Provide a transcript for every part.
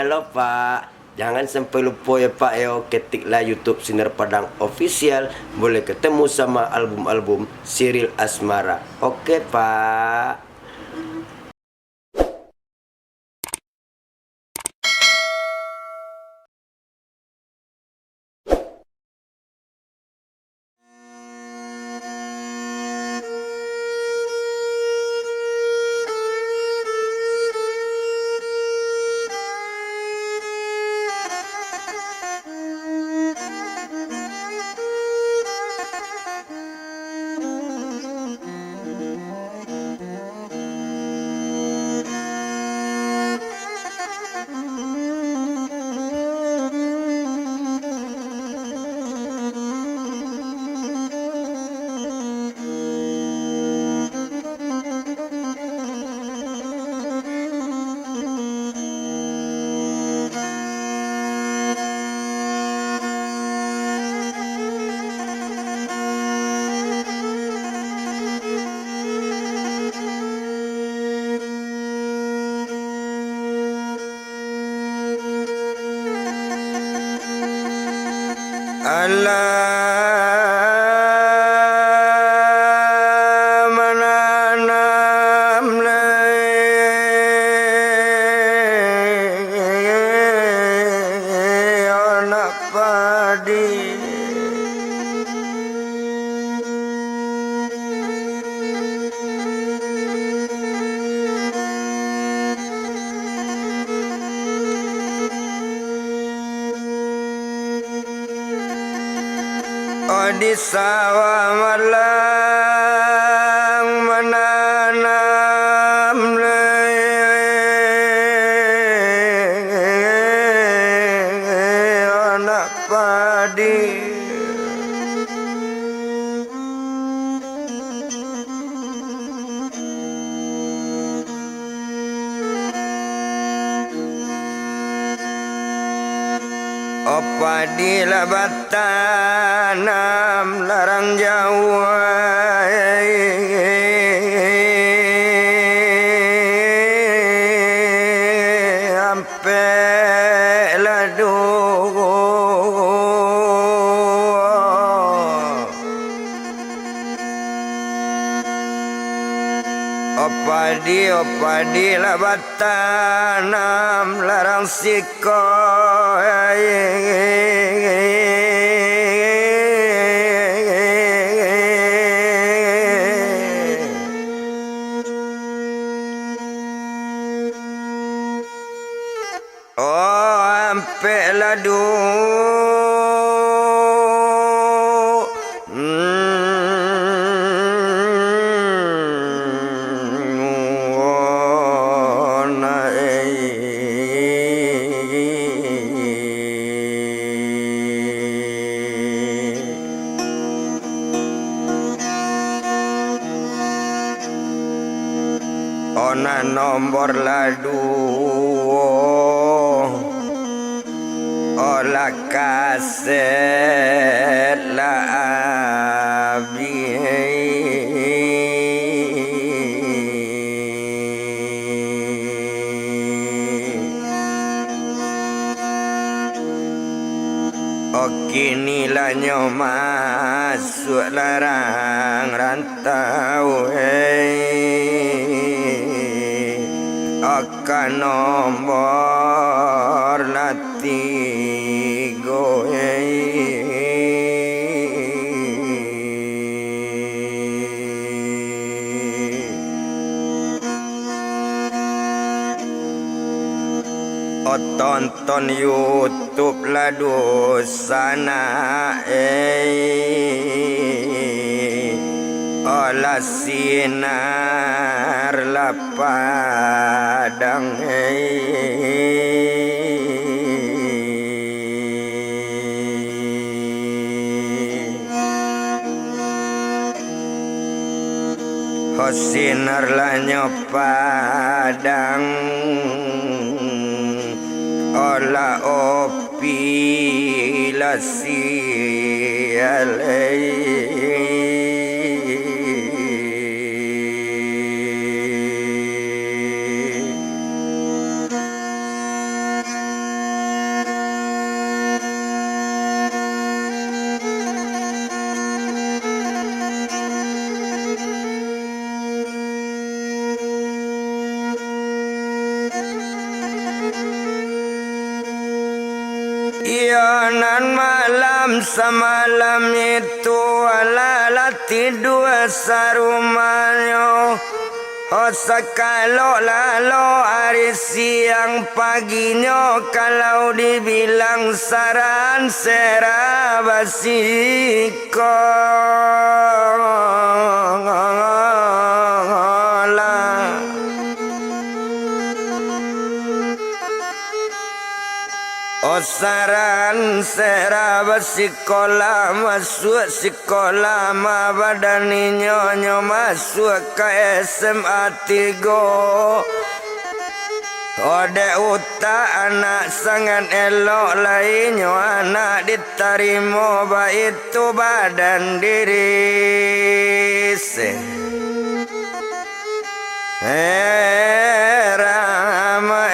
Halo Pak, jangan sampai lupa ya Pak yo, ketiklah YouTube Sinar Padang Official, boleh ketemu sama album-album Siril Asmara. Oke Pak. Allah menanam anak padi, di sawah malang menanam anak padi. Padi lebat tanam larang jauh, ampe ladu padi lebat tanam larang siko, ampe ladu ona nomor ladu olah kaset labi. Kini lanyo masuk larang rantau, akan nomor latigo, tonton YouTube ladu sana, olah sinar lapadang, sinar lanyo padang, olah opi lasial, perjalanan malam semalam itu ala tidur sarumanya. Oh sekalo lalu hari siang paginya kalau dibilang saran serabasiko. Oh saran seraba sekolah masuk sekolah ma badani nyonyo masuk ke SMA 3. Ode uta anak sangat elok lainnya anak diterima baik itu badan diri rama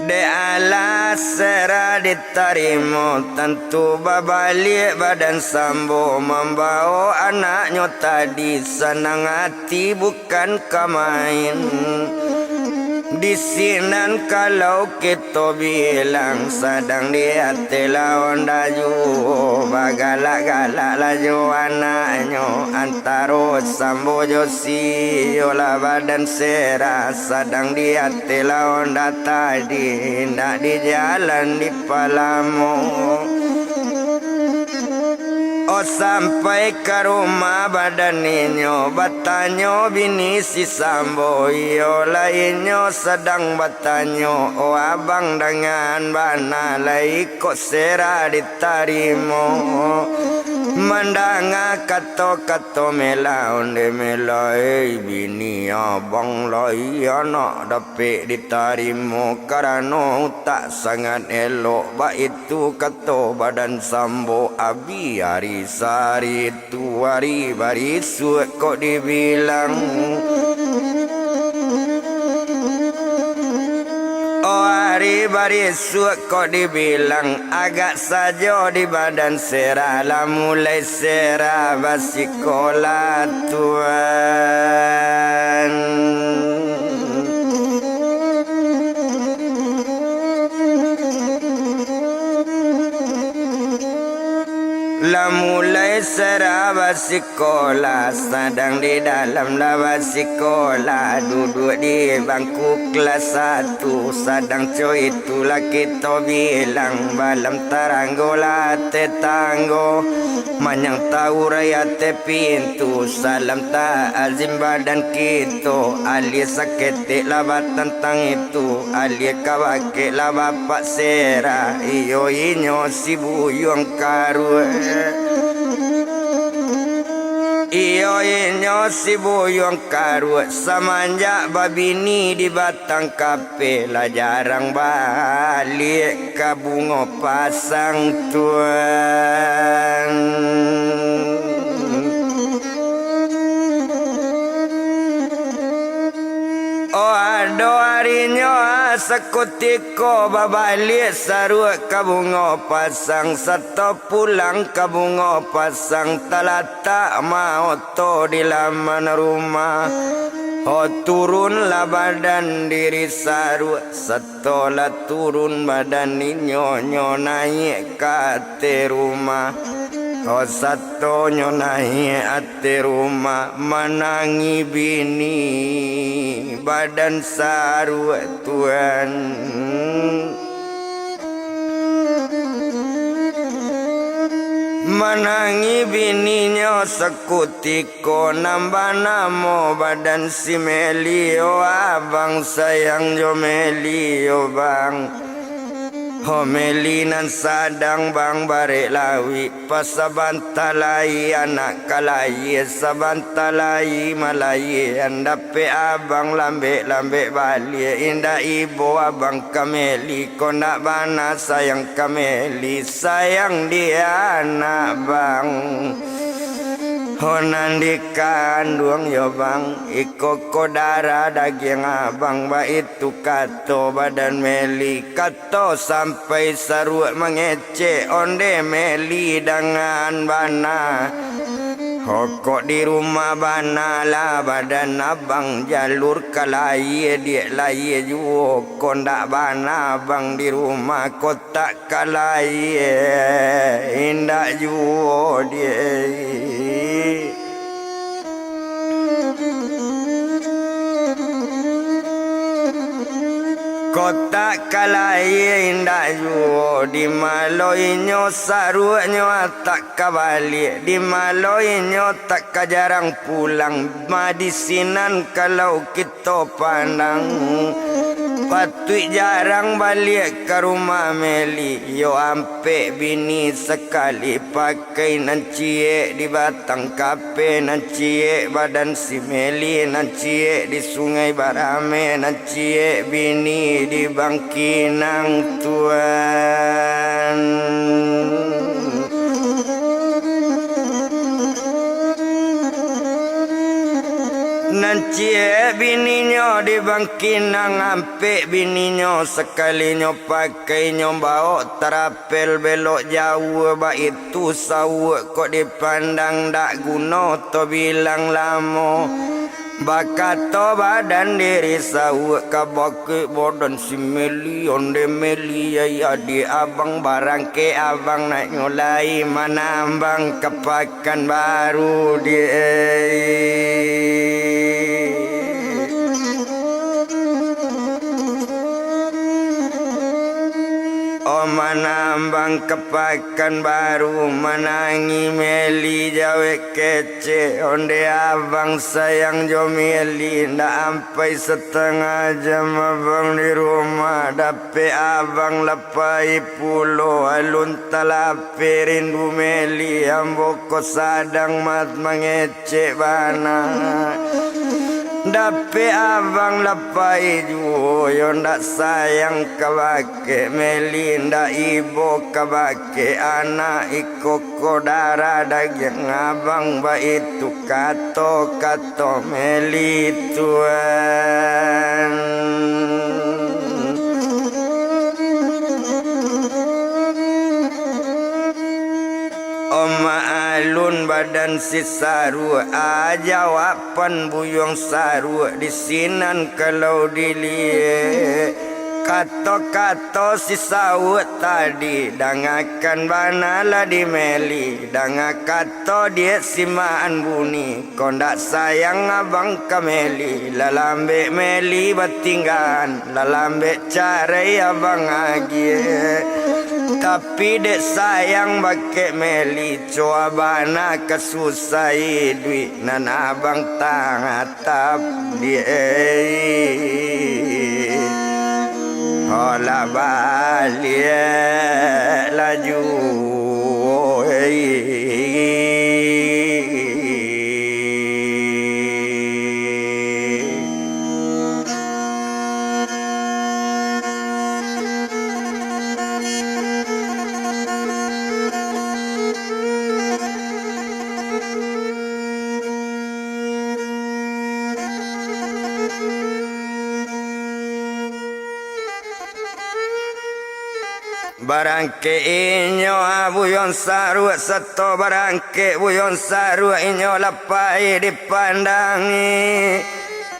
de ala sera diterima tentu babalik badan sambo membawa anaknya tadi senang hati bukan kemain. Di sinan kalau kita bilang sedang di hati lawan daju bagalak-galak laju anaknya antara sambo josi olah badan sera sedang di hati lawan tadi nak di jalan di Palamo. Oh sampai ke rumah badaninyo batanyo bini si sambo iyo lainnya sedang batanyo. Oh abang dengan bana lai kok sera ditarimo mandanga kato mela onde mela bini abang lai anak dapet ditarimo karena tak sangat elok ba itu kato badan sambo abi hari sari tu hari barisuk kok dibilang. Oh hari barisuk kok dibilang agak saja di badan sera lah mulai sera basikola tuan. La mulai seraba sekolah sedang di dalam laba sekolah duduk di bangku kelas 1 sedang coy itulah kita bilang balam taranggola tetanggo manyang tahu raya te pintu salam tak azim badan kita alia sakit laba tentang itu alia kawake laba pak sera iyo inyo si buyong karu. Iyo inyo si buyong karu semenjak babini di batang kapela jarang balik ke bunga pasang tuan. Oh ado harinya sekutiko babalik saruk ke bunga pasang serta pulang ke bunga pasang talatak mau to di laman rumah. Oh turunlah badan diri saruk setelah turun badan nyonyo naik ke ate rumah. Oh satunya naik ate rumah menangi bini badan saruk tuan. Menangi bininya sekutiko nambah namo badan si Melio abang sayang jo Melio bang. Homelinan sadang bang barek lawi pasabantalai anak kalai sabantalai malai andape abang lambe balik indah ibu abang kameli konak bana sayang kameli sayang dia anak bang. Honan dikandung yo bang, iko kodara daging abang, itu kato badan meli, kato sampai saru mengece onde meli dengan bana. Hokok di rumah bana lah badan abang jalur kalai dia lai juo kondak bana abang di rumah kotak kalai indak juo dia. Kotak kalai indah juo di maloinyo saruanyo tak kabalik di maloinyo tak kajarang pulang madisinan kalau kita pandang patut jarang balik ke rumah meli yo ampe bini sekali pakai nan cie di batang kape nan cie badan si meli nan cie di sungai Barame nan cie bini di Bangkinang Tuan. Nancie bininyo di Bangkinang ampe bininyo sekalinya pakai nyombao terapel belok jauh ba itu sawu kok dipandang dak guna to bilang lamo bakato badan diri sawu kabake bodan si meli onde meli ya di abang barang ke abang nak nyolai manambang kepakan baru dia. Manambang kepakan baru menangi meli jawe kece onde abang sayang jo meli ndak ampai setengah jam abang di rumah dape abang lepai pulo alun talape rindu meli amboko sadang mat mengece bana dape abang lepai juo yo ndak sayang kabake meli ndak ibu kabake anak iko kodara daging abang ba itu kato meli Tuan. Oma alun badan si saru ajawapan buyong saru di sinan kalau dilie kato si sawut tadi dangakan banala di meli danga kato dia simaan buni kondak sayang abang kameli lalambe meli batinggan lalambe carai abang agie tapi dek sayang bake meli coba kesusai duit nan abang tangatap dia hola balik laju barangke inyo buyon saru seto barangke buyon saru inyo lapai dipandangi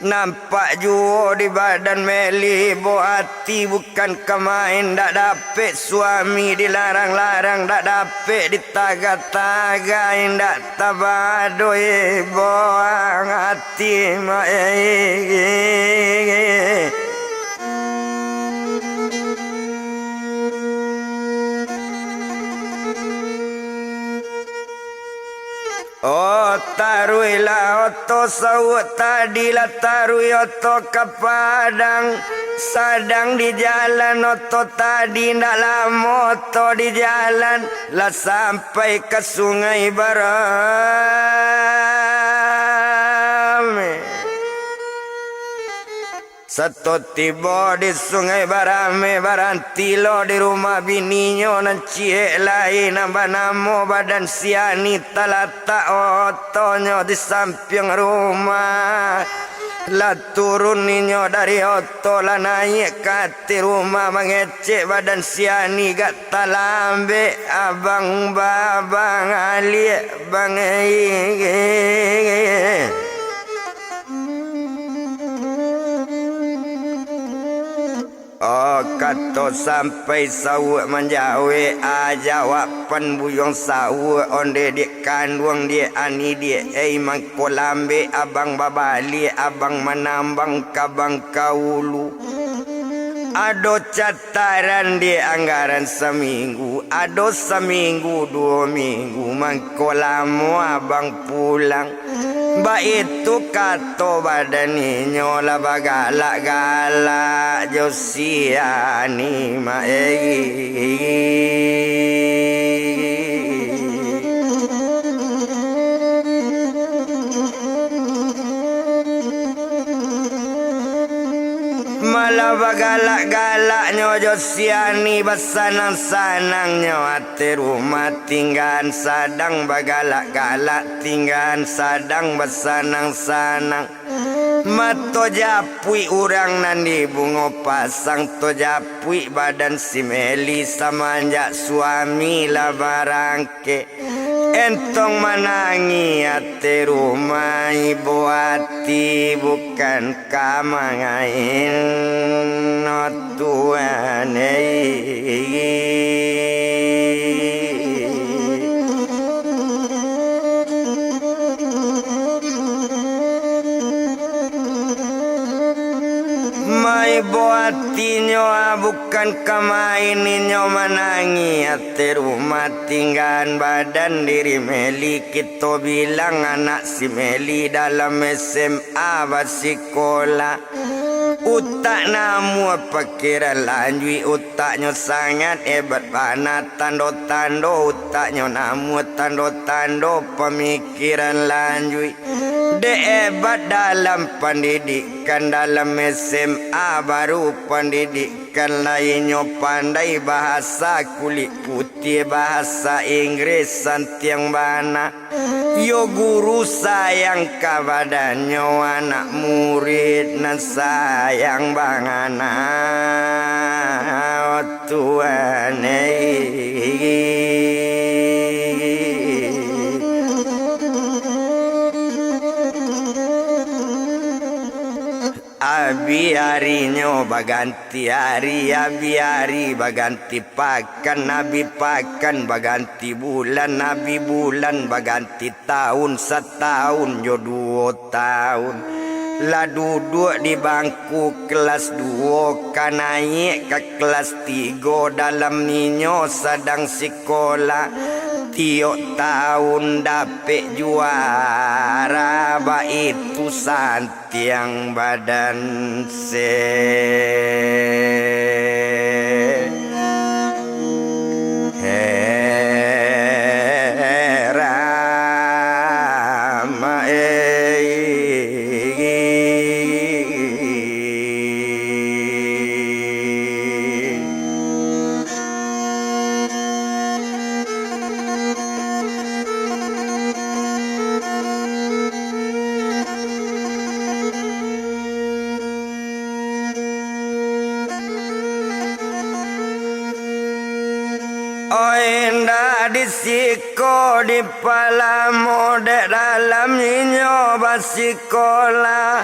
nampak juo di badan meli bo hati bukan kemain dak dapet suami dilarang-larang dak dapet ditaga-taga indak tabadoi boang hati Oh taruilah oto sawut tadilah tarui oto ke padang sadang di jalan oto tadi ndak lama oto di jalan lah sampai ke sungai Barame Sato tiba di sungai Barame Barantilo di rumah bininya nan cie lain nambah namo badan siani talata otonyo di samping rumah. La turun ninyo dari oto la naik kati rumah mengecek badan siani gak talambe abang babang ali bang Oh kato sampai sawu menjawe ajawab penbuyong sawu onde di kandung dia ani dia mang kolambe abang babali abang menambang kabang kaulu. Ado cataran di anggaran seminggu, ado seminggu 2 minggu mangkolamu abang pulang. Ba itu kato badaninyo la bagala-gala josiani ma malah bagalak-galak nyo josiani basanang-sanang nyo ate rumah tinggan sadang bagalak-galak tinggan sadang basanang-sanang mato japui urang nandi bungo pasang to japui badan si Meli samanjak suami lah barangke entong manangi ate rumah ibu hati bukan kamangain no Tuhan mai boatinyo bukan kamaininyo manangi ate rumah tinggan badan diri Meli kita bilang anak si Meli dalam SMA basikola utak namu pikiran lanjui utaknya sangat hebat banget tando-tando utaknya namu tando-tando pemikiran lanjui de hebat dalam pendidikan dalam SMA baru pendidikan lainnya pandai bahasa kulit putih bahasa Inggris santiang bana yo guru sayang kabadannya anak murid nan sayang bangana oh Tuhan abi harinya baganti hari abi hari baganti pakan nabi pakan baganti bulan nabi bulan baganti tahun setahun yo 2 tahun lah duduk di bangku kelas 2 kan naik ke kelas 3 dalam ninyo sedang sekolah tiok tahun dapet juara ba itu santiang badan se Indah disiko di palamo de dalam ninyo basikola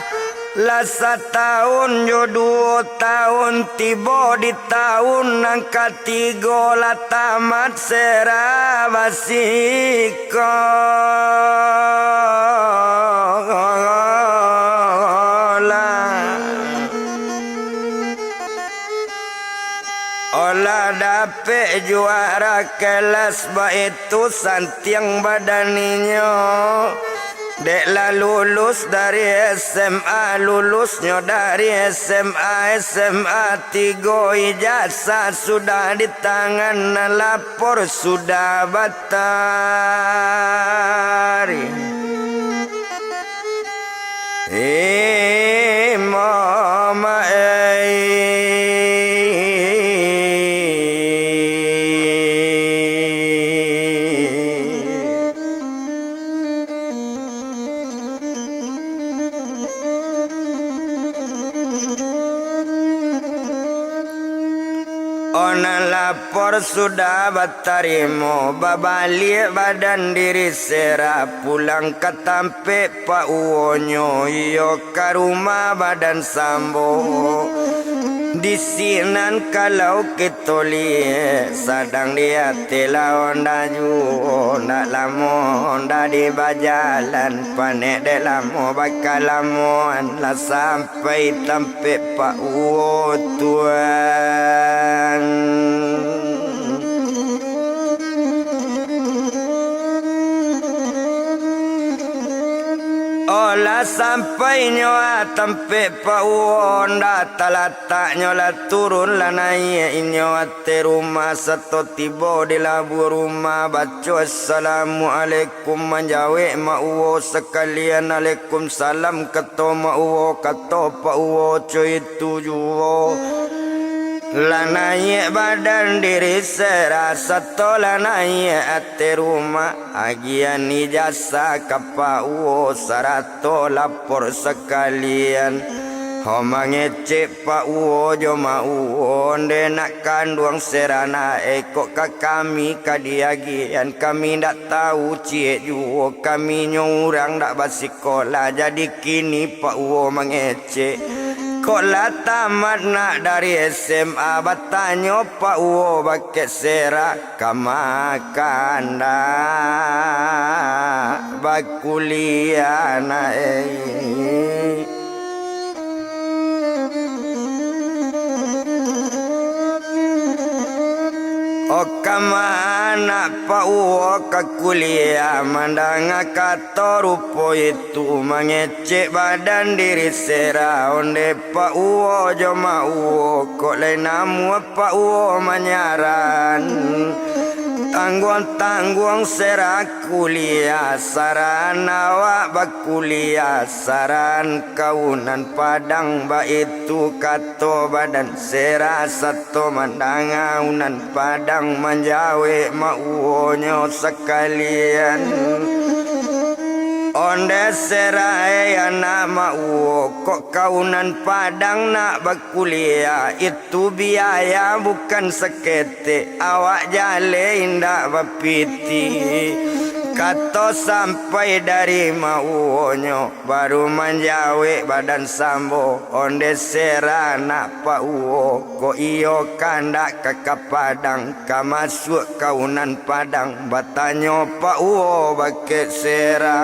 lah 1 tahun yo 2 tahun tiba di tahun nang ketiga lah tamat sera olah dapet juara kelas ba itu santiang badaninyo dek lah lulus dari SMA lulusnya dari SMA 3 ijazah sudah di tangan lapor sudah batari mama lapor sudah batarimo babalik badan diri sera pulang ke tampe Pak Uwonyo iyo ke rumah badan sambo di sinan kalau kita lihat sadang dia telah onda ju nak lamo onda di bajalan panek de lamo bakal lamoan lah sampai tampe Pak Uwo tuan. Olah sampai nyoa tempe Pak Uwonda talatak nyola turun lah naik nyoa te rumah satu tiba di labu rumah baca assalamualaikum menjawab Mak Uwo sekalian Waalaikumsalam kata Mak Uwo kata Pak Uwo cuy tujuh lah naik badan diri serasa tola naik ate rumah agian ijasa kapa uo sarato lapor sekalian homa ngecek Pak Uwo joma uo onde nak kanduang serana kok ka kami kadiagian kami ndak tahu cie juo kami nyurang ndak basikola jadi kini Pak Uwo mengecek kok lah tamat nak dari SMA bertanya Pak Uwo pakai serak kamakan dah bakuliah naik kamana Pak Uwo ke kuliah mandang kata rupo itu mengecek badan diri sera onde Pak Uwo joma Uwo kok lain namu Pak Uwo menyaran tangguang sera kuliah saran awak bakuliah saran kaunan padang ba itu kato badan sera satu mandangaunan padang menjawe Mak Uwonyo sekalian onde serai anak Mak Uwo kok kaunan padang nak berkuliah itu biaya bukan sekete awak jale indak bapiti kata sampai dari Mak Uwonyo baru menjawe badan sambo onde sera nak Pak Uwo kok iyo kandak ke padang ka masuk kaunan padang batanyo Pak Uwo bake sera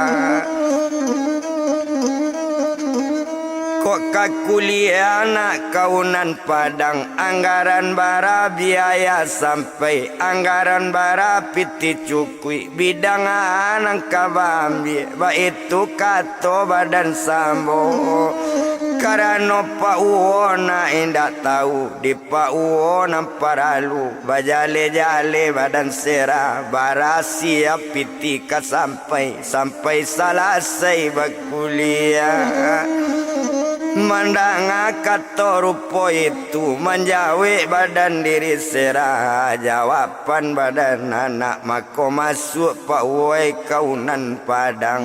kok ka kuliah nak kaunan padang anggaran bara biaya sampai anggaran bara piti cukui bidang anang kabambi ba itu kato badan sambo karena Pak Uwo na indak tahu di Pak Uwo namparalu bajale-jale badan sera bara siap piti ka sampai selesai berkuliah mandang kata rupo itu menjawe badan diri sera jawaban badan anak mako masuk Pak Uwo kaunan padang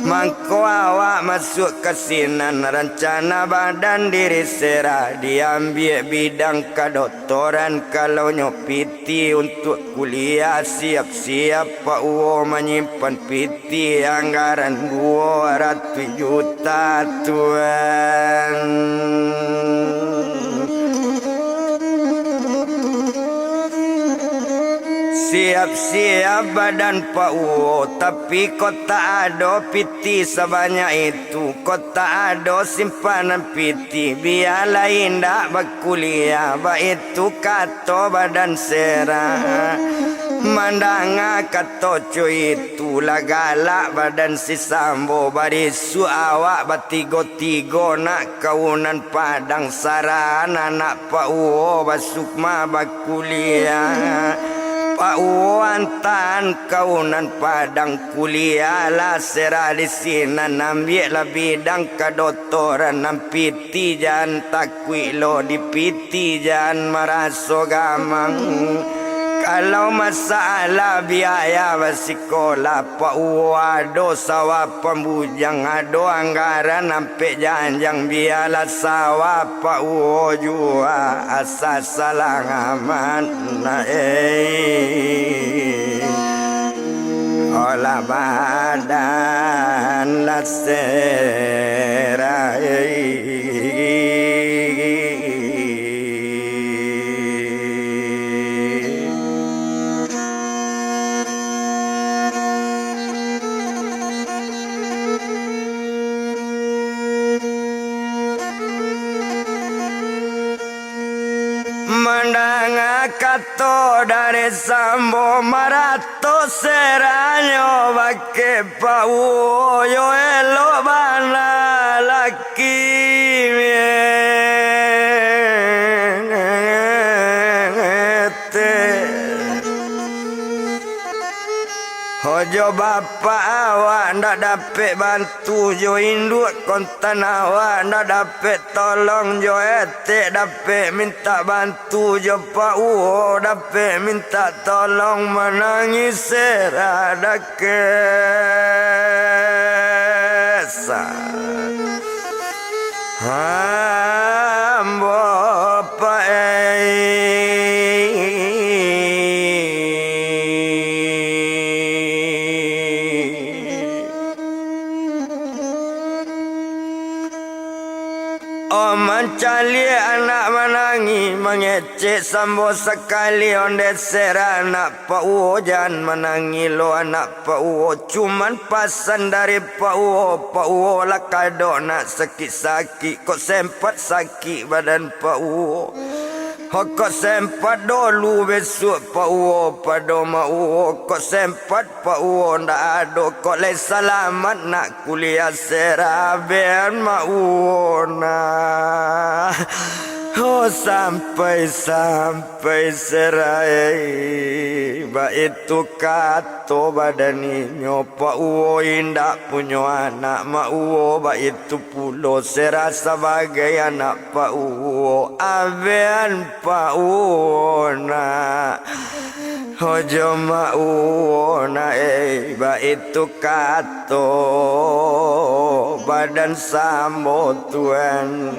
mangko awak masuk ke sinan rencana badan diri sera diambil bidang kedoktoran kalau nyopiti untuk kuliah siap-siap Pak Uwo menyimpan piti anggaran 200 juta tuan siap-siap badan Pak Uwo tapi kok tak ada piti sebanyak itu kok tak ada simpanan piti biar lain tak berkuliah ba itu kata badan sera mandang kata cuy itu lah galak badan si sambo barisu awak batigo-tigo nak kaunan padang saran anak Pak Uwo basukma berkuliah Pak Uwo antan kaunan padang kuliah lah sera di sini ambil lah bidang kedoktoran nampiti jangan takwi lo dipiti jangan maraso gamang Kalau masalah biaya sekolah Pak ado sawah pembujang ado anggaran sampai janjang biarlah sawah Pak jua asas salah aman olah badan la serai Mandanga kato dari sambo marato seranyo bake pau yo elo bana laki Hojo bapak awak ndak dapet bantu jo induk kontan awak ndak dapet tolong jo etek dapet minta bantu jo pak dapet minta tolong menangis serada kesah hambo pak mencali anak menangi mengecek sambo sekali onde sera anak Pak jangan menangi lo anak Pak cuman pasan dari Pak lah kado nak sakit-sakit kok sempat sakit badan Pak kok sempat dulu besok Pak pada mau kok sempat Pak ndak ada kok le selamat nak kuliah seraben mau nah sampai serai ba itu kato badaninyo Pak indak punya anak mau ba itu pulo serasa sebagai anak Pak aben Pak na hojo mau na ba itu kato badan sambo tuan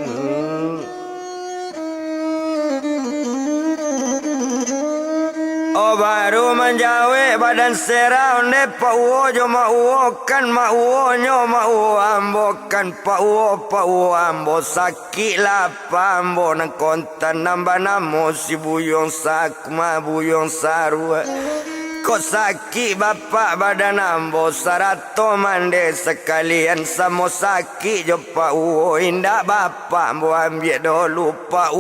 baru menjawe badan serau ne Pak jo mau kan mau nyo mau ambo kan Pak ambo sakit lah pambo nang kontan nambah namo si buyong sakma buyong sarua kok sakit bapak badan ambo sarato mande sekalian samo sakit jo Pak indak bapak ambo ambil dulu Pak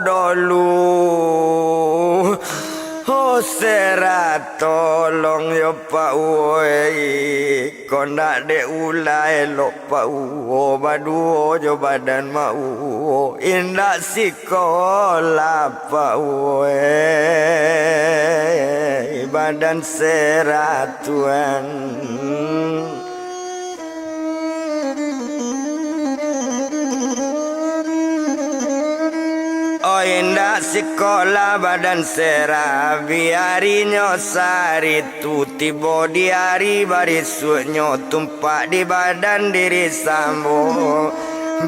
dulu sera tolong yo Pak kau nak de ulai lo Pak badu jo badan mau indak sekolah Pak badan sera tuan indak sekolah badan serah biarinyo sari tu tibo di hari barisuknyo tumpak di badan diri sambo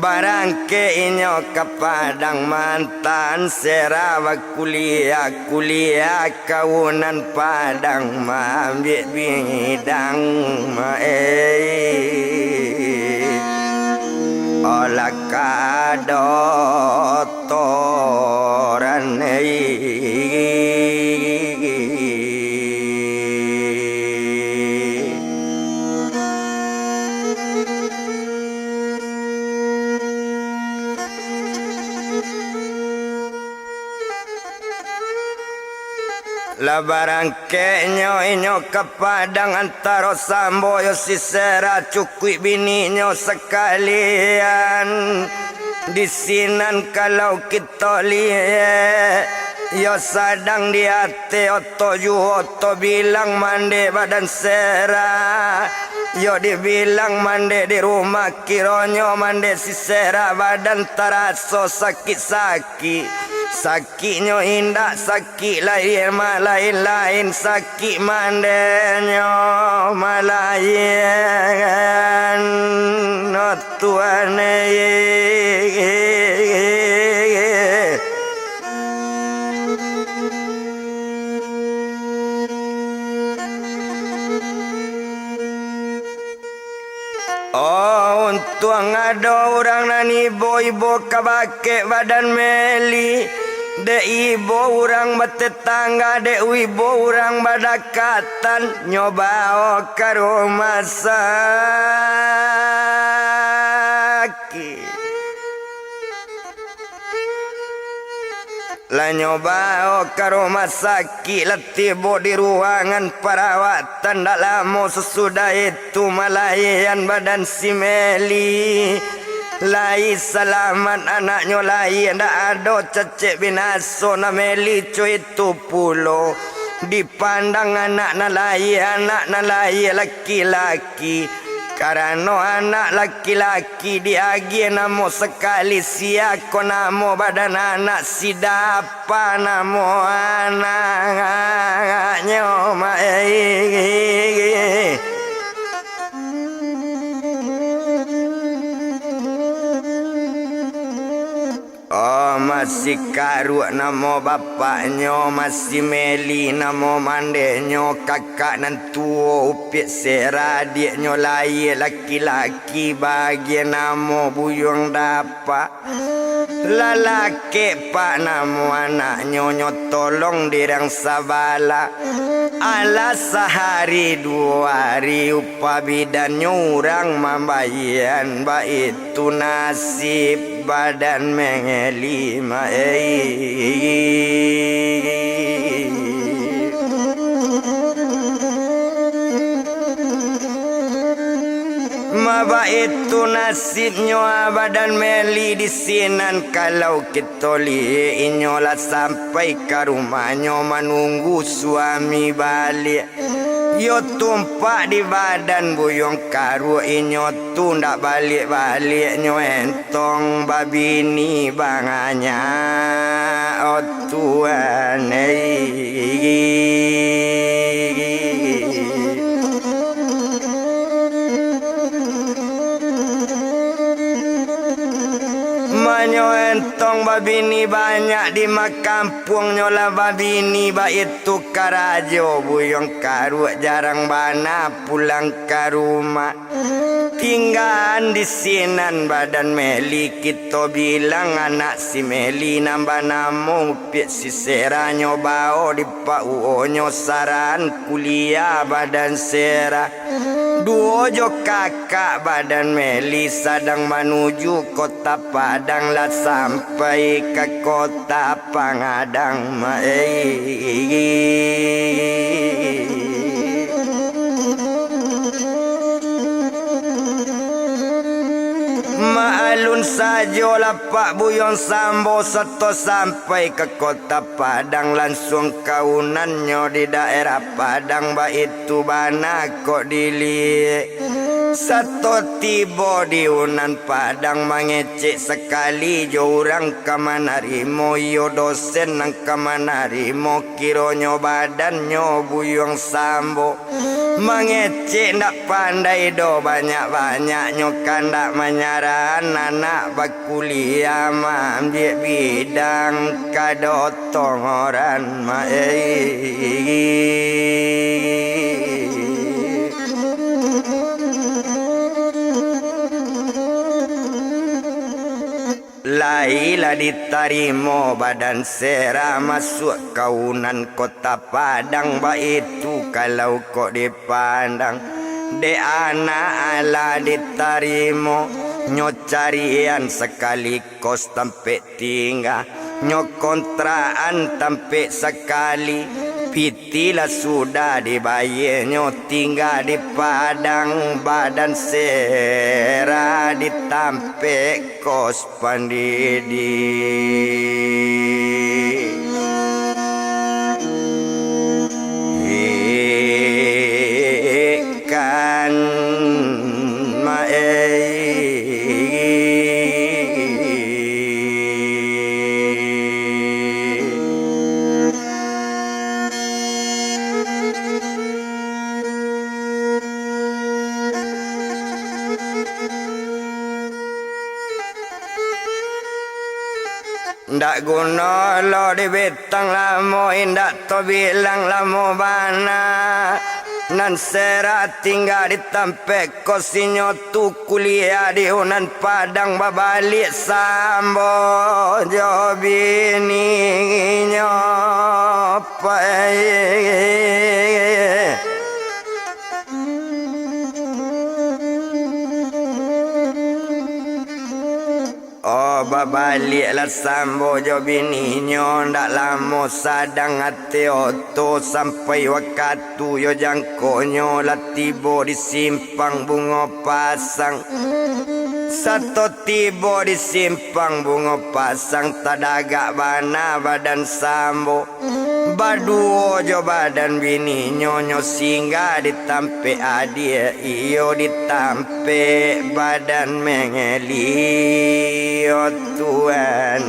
barangke inyo ke padang mantan serah kuliah kawunan padang ambil bidang olah kadotoran Labarang kenyo inyo kepadang antara sambo yo sisera cukui bininyo sekalian disinan kalau kita lihat yo sadang di hati oto juhoto bilang mande badan sera yo dibilang mande di rumah kironyo mande sisera badan taraso sakit-sakit Sakitnyo indah sakit lain lain sakit mandenyo malayan no tuane Oh untung ada orang nani ibu-ibu kabake badan meli de ibu orang bertetangga de ibu orang badakatan nyoba ke rumah sakit lah nyoba ke rumah sakit lah tiba di ruangan perawatan tak lama sesudah itu malayan badan si Meli lai selamat anaknya lai ndak ada cecek binaso na Meli cuy itu pulo dipandang anak nalai laki-laki karena anak laki-laki diagi namo sekali siako namo badan anak sidapa namo anaknya Oh masih karuk namo bapaknya masih Meli namo mandenyo kakak nan tua upik seradiknya lain laki-laki bagi namo buyung dapat lalaki pak namo anaknya tolong dirang sabala ala sehari 2 hari upah bidannya orang membayan baik itu nasib badan mengelima Maba itu nasibnya badan Meli di sinan kalau kita lihat inyolah sampai ke rumahnya menunggu suami balik. Yo tumpak di badan buyong karu inyo tu ndak balik-balik nyo entong babini banganya oh Tuhan Manyo entong babini banyak di makampung nyola babini ba itu karajo buyong karu jarang bana pulang ke rumah tinggal di sinan badan Meli kita bilang anak si Meli nambah namo pik si Sera nyobao di pauonyo saran kuliah badan Sera duojo kakak badan Meli sedang menuju kota Padang lah sampai ke kota Pangadang Maalun saja lah Pak Buyong Sambo seto sampai ke kota Padang langsung kaunannya di daerah Padang ba itu bana kok dilihat satu tiba di unan Padang mengecek sekali jo orang kemanarimo yo dosen nang kemanarimo kironyo badannya Buyong Sambo mengecek ndak pandai do banyak-banyaknya kan ndak menyaran anak bakuliah ambil bidang kadotong orang Laila diterima badan Sera masuk kaunan kota Padang ba itu kalau kok dipandang de anak ala diterima nyo carian sekali kos tempat tinggal nyo kontraan tempat sekali pitilah sudah dibayar nyo tinggal di Padang badan Sera ditampe kos pandidi ikan ndak guna lo di betang lamo indak to bilang lamo bana nan serat tinggal di tampe kosinyo tu kuliah di Unan Padang babalik sambo jo bini nyopa oh babaliklah sambo jo bininyo ndak lamo sadang ate oto sampai waktu yo jangkonyo lah tiba di simpang bunga pasang satu tiba di simpang bunga pasang tadagak bana badan sambo baduo jo badan bininyo nyo singgah ditampe adia iyo ditampe badan mengeli oh Tuhan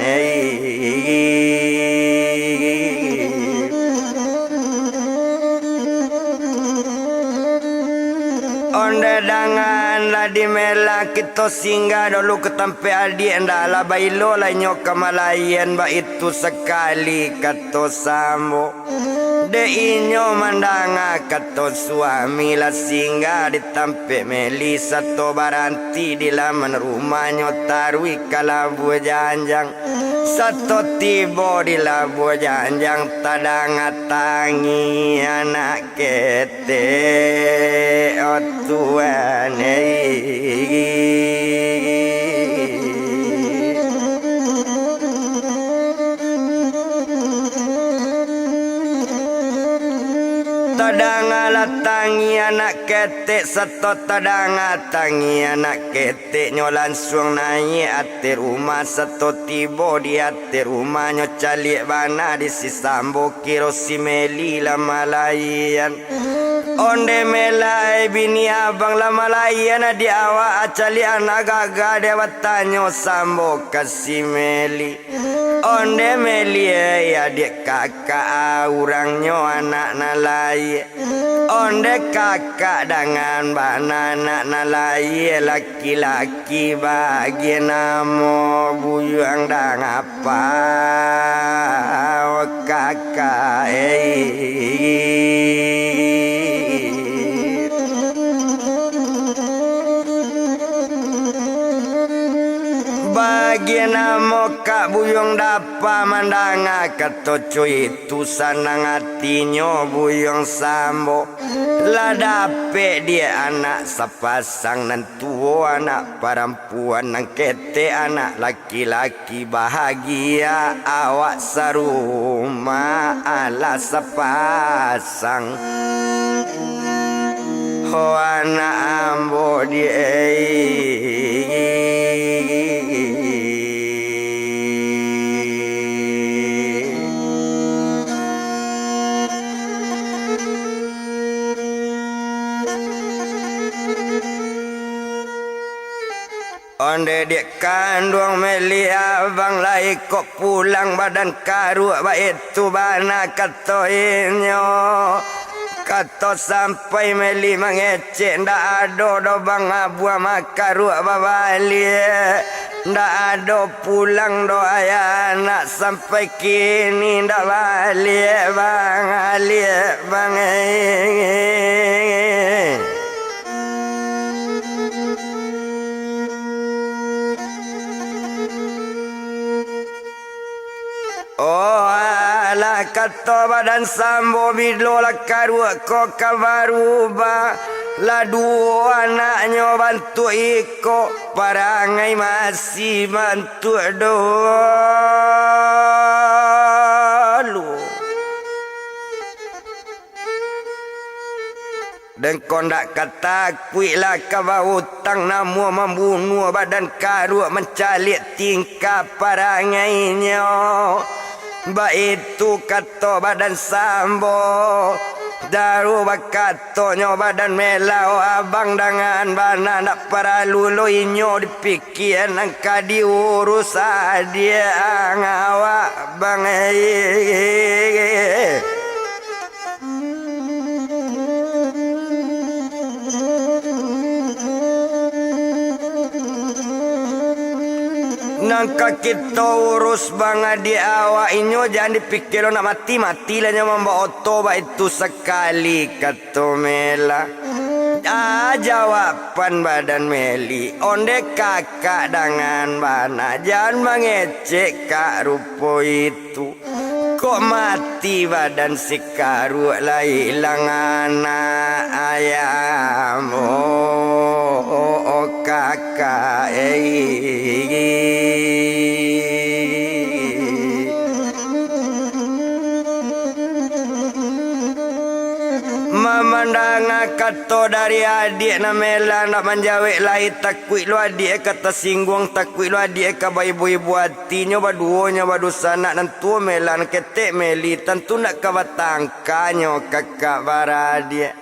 onde dangan la di mela kita singgah dulu ke tempe adik ndala bailo la nyoka malayan ba itu sekali kato sambo de inyo mandanga kato suami la singgah di tempe meli satu baranti di laman rumahnya tarwi kalabu janjang satu tiba di labu janjang tadang tangi anak kete oh Tuhan tadang tangi anak ketek satu tadang tangi anak ketek nyo langsung naik ate rumah satu tiba di ate rumahnya calik bana di si sambo kiro si meli lama layan onde melai bini abang lama layan di awak calik anak gaga dewa tanyo sambo kasih meli onde meli ya dia kakak orangnya anak nalai onde kakak dengan anak nalai laki-laki bagi namo buyang dang apa oh kakak bagi namo kak buyong dapa mandanga katoco itu sanang hatinya buyong sambo lah dape dia anak sepasang nantu anak perempuan nang kete anak laki-laki bahagia awak saruma ala sepasang ho anak ambo dia onde dek kandung meli abang lai kok pulang badan karuk ba itu bana katoinyo kato sampai meli mengecek ndak ado do bang abu makaruk babali ndak ado pulang do ayah anak sampai kini ndak balik bang ali bang oh ala kato badan sambo bidlo la karua ko kavaruba la dua anaknya bantu iko parangai masih bantu dulu dan kondak kata kuilah kau hutang namu membunuh badan karuk mencalik tingkah parangainya ba itu kato badan sambo daru bakatonyo badan melau abang dengan bana nak para lulu inyo dipikir nangka diurus dia ngawak bang Nangka kita urus banget di awak inyo jangan dipikir nak mati lah nyo membawa otoba itu sekali kata Mela. Jawaban badan Meli onde kakak dengan mana jangan mengecek kak rupo itu kok mati badan si karu lah hilang anak ayam kakak memandang kata dari adik na Mela nak menjawab lai takui lu adik kata singgung takui lu adik ka ibu-ibu hatinya baduonya badusa nak nentu Mela nak ketek Meli tentu nak kabatangkanyo kakak baradia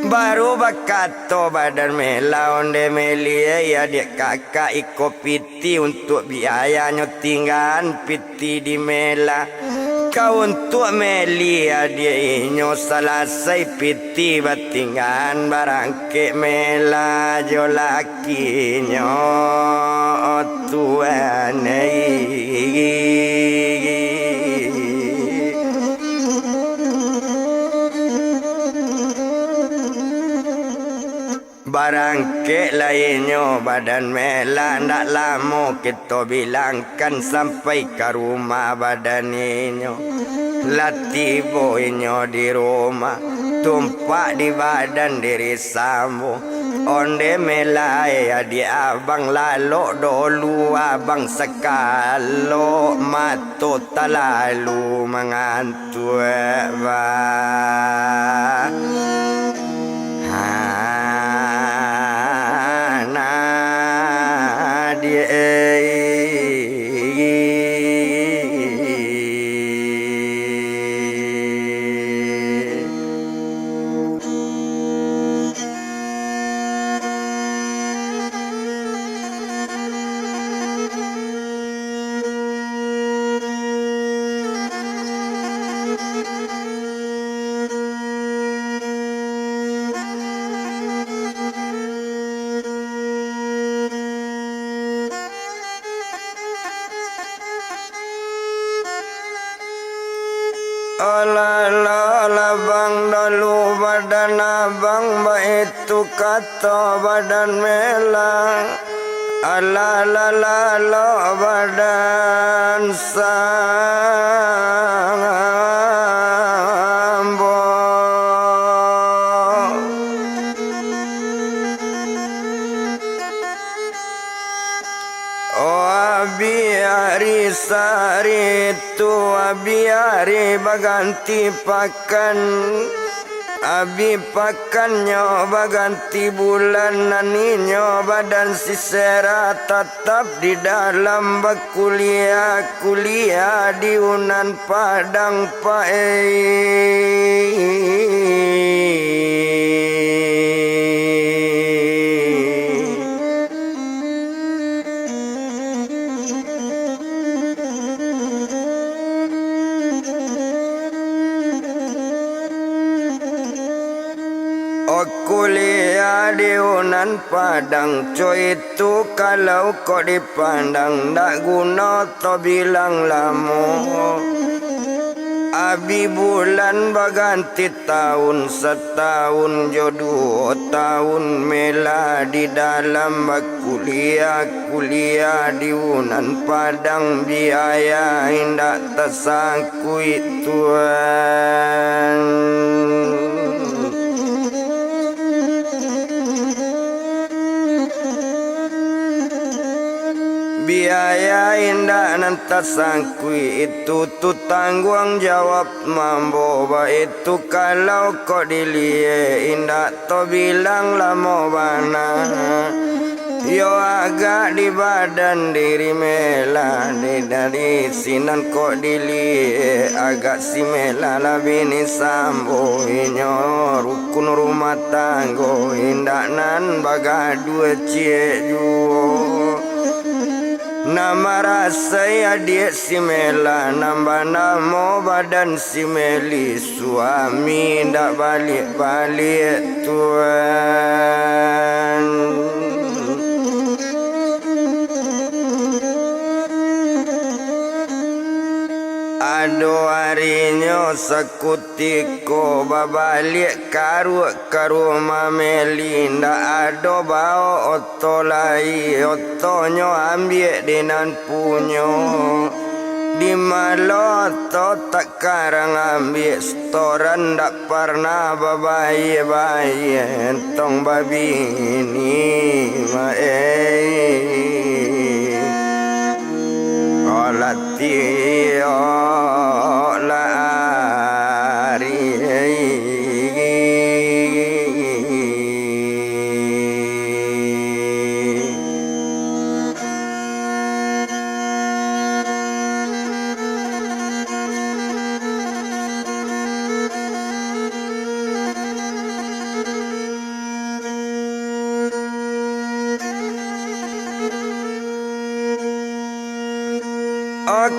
baru bakato badan Mela onde Meli ya adik kakak iko piti untuk biayanya tinggal piti di Mela kau untuk Meli dia inyo selesai piti batingan barangke Mela jo lakinyo tuan barangke lainnya badan Mela ndak lama kita bilangkan sampai ke rumah badan inyo lati boinyo di rumah tumpak di badan diri sambo onde Mela ya di abang lalu dulu abang sekalo mato talalu mengantuk Ala bang dulu badan abang itu kata badan Mela ala badan sambo biari sari tua biari baganti pakan abi pakannya baganti bulan naninyo badan sisera tetap di dalam kuliah di Unan Padang kuliah di Unan Padang coy itu kalau kau dipandang ndak guna to bilang lamo abi bulan baganti tahun setahun jodoh tahun Mela di dalam kuliah di Unan Padang biaya indak tersangkui Tuhan biaya indah nanti sangkui itu tu tanggung jawab mambo itu kalau kau dilihat indah to bilang lama bana yo agak di badan diri Mela dari sinan kok dilihat agak si Mela lah bini sambo inyo rukun rumah tanggo indah nan baga dua cie juo nama rasa ya dia si Mela nambah nama badan si Meli suami ndak balik Tuhan ado harinyo sekutiko babalik karu mameli ndak ado bao otolai otonyo ambil dinan punyo di maloto tak karang ambil storan ndak pernah babai entong babi ini olati olari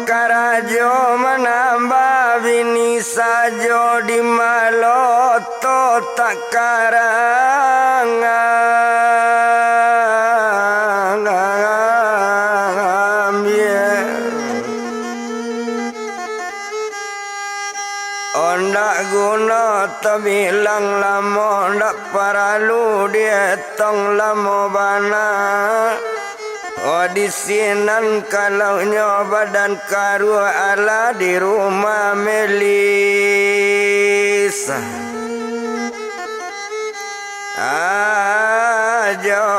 Karajo menambah bini sajo di maloto tak karang ondak guna terbilang lama ndak paralu dia tong lama bana Odisinan kalau nyoba dan karu ala di rumah Melisa ajo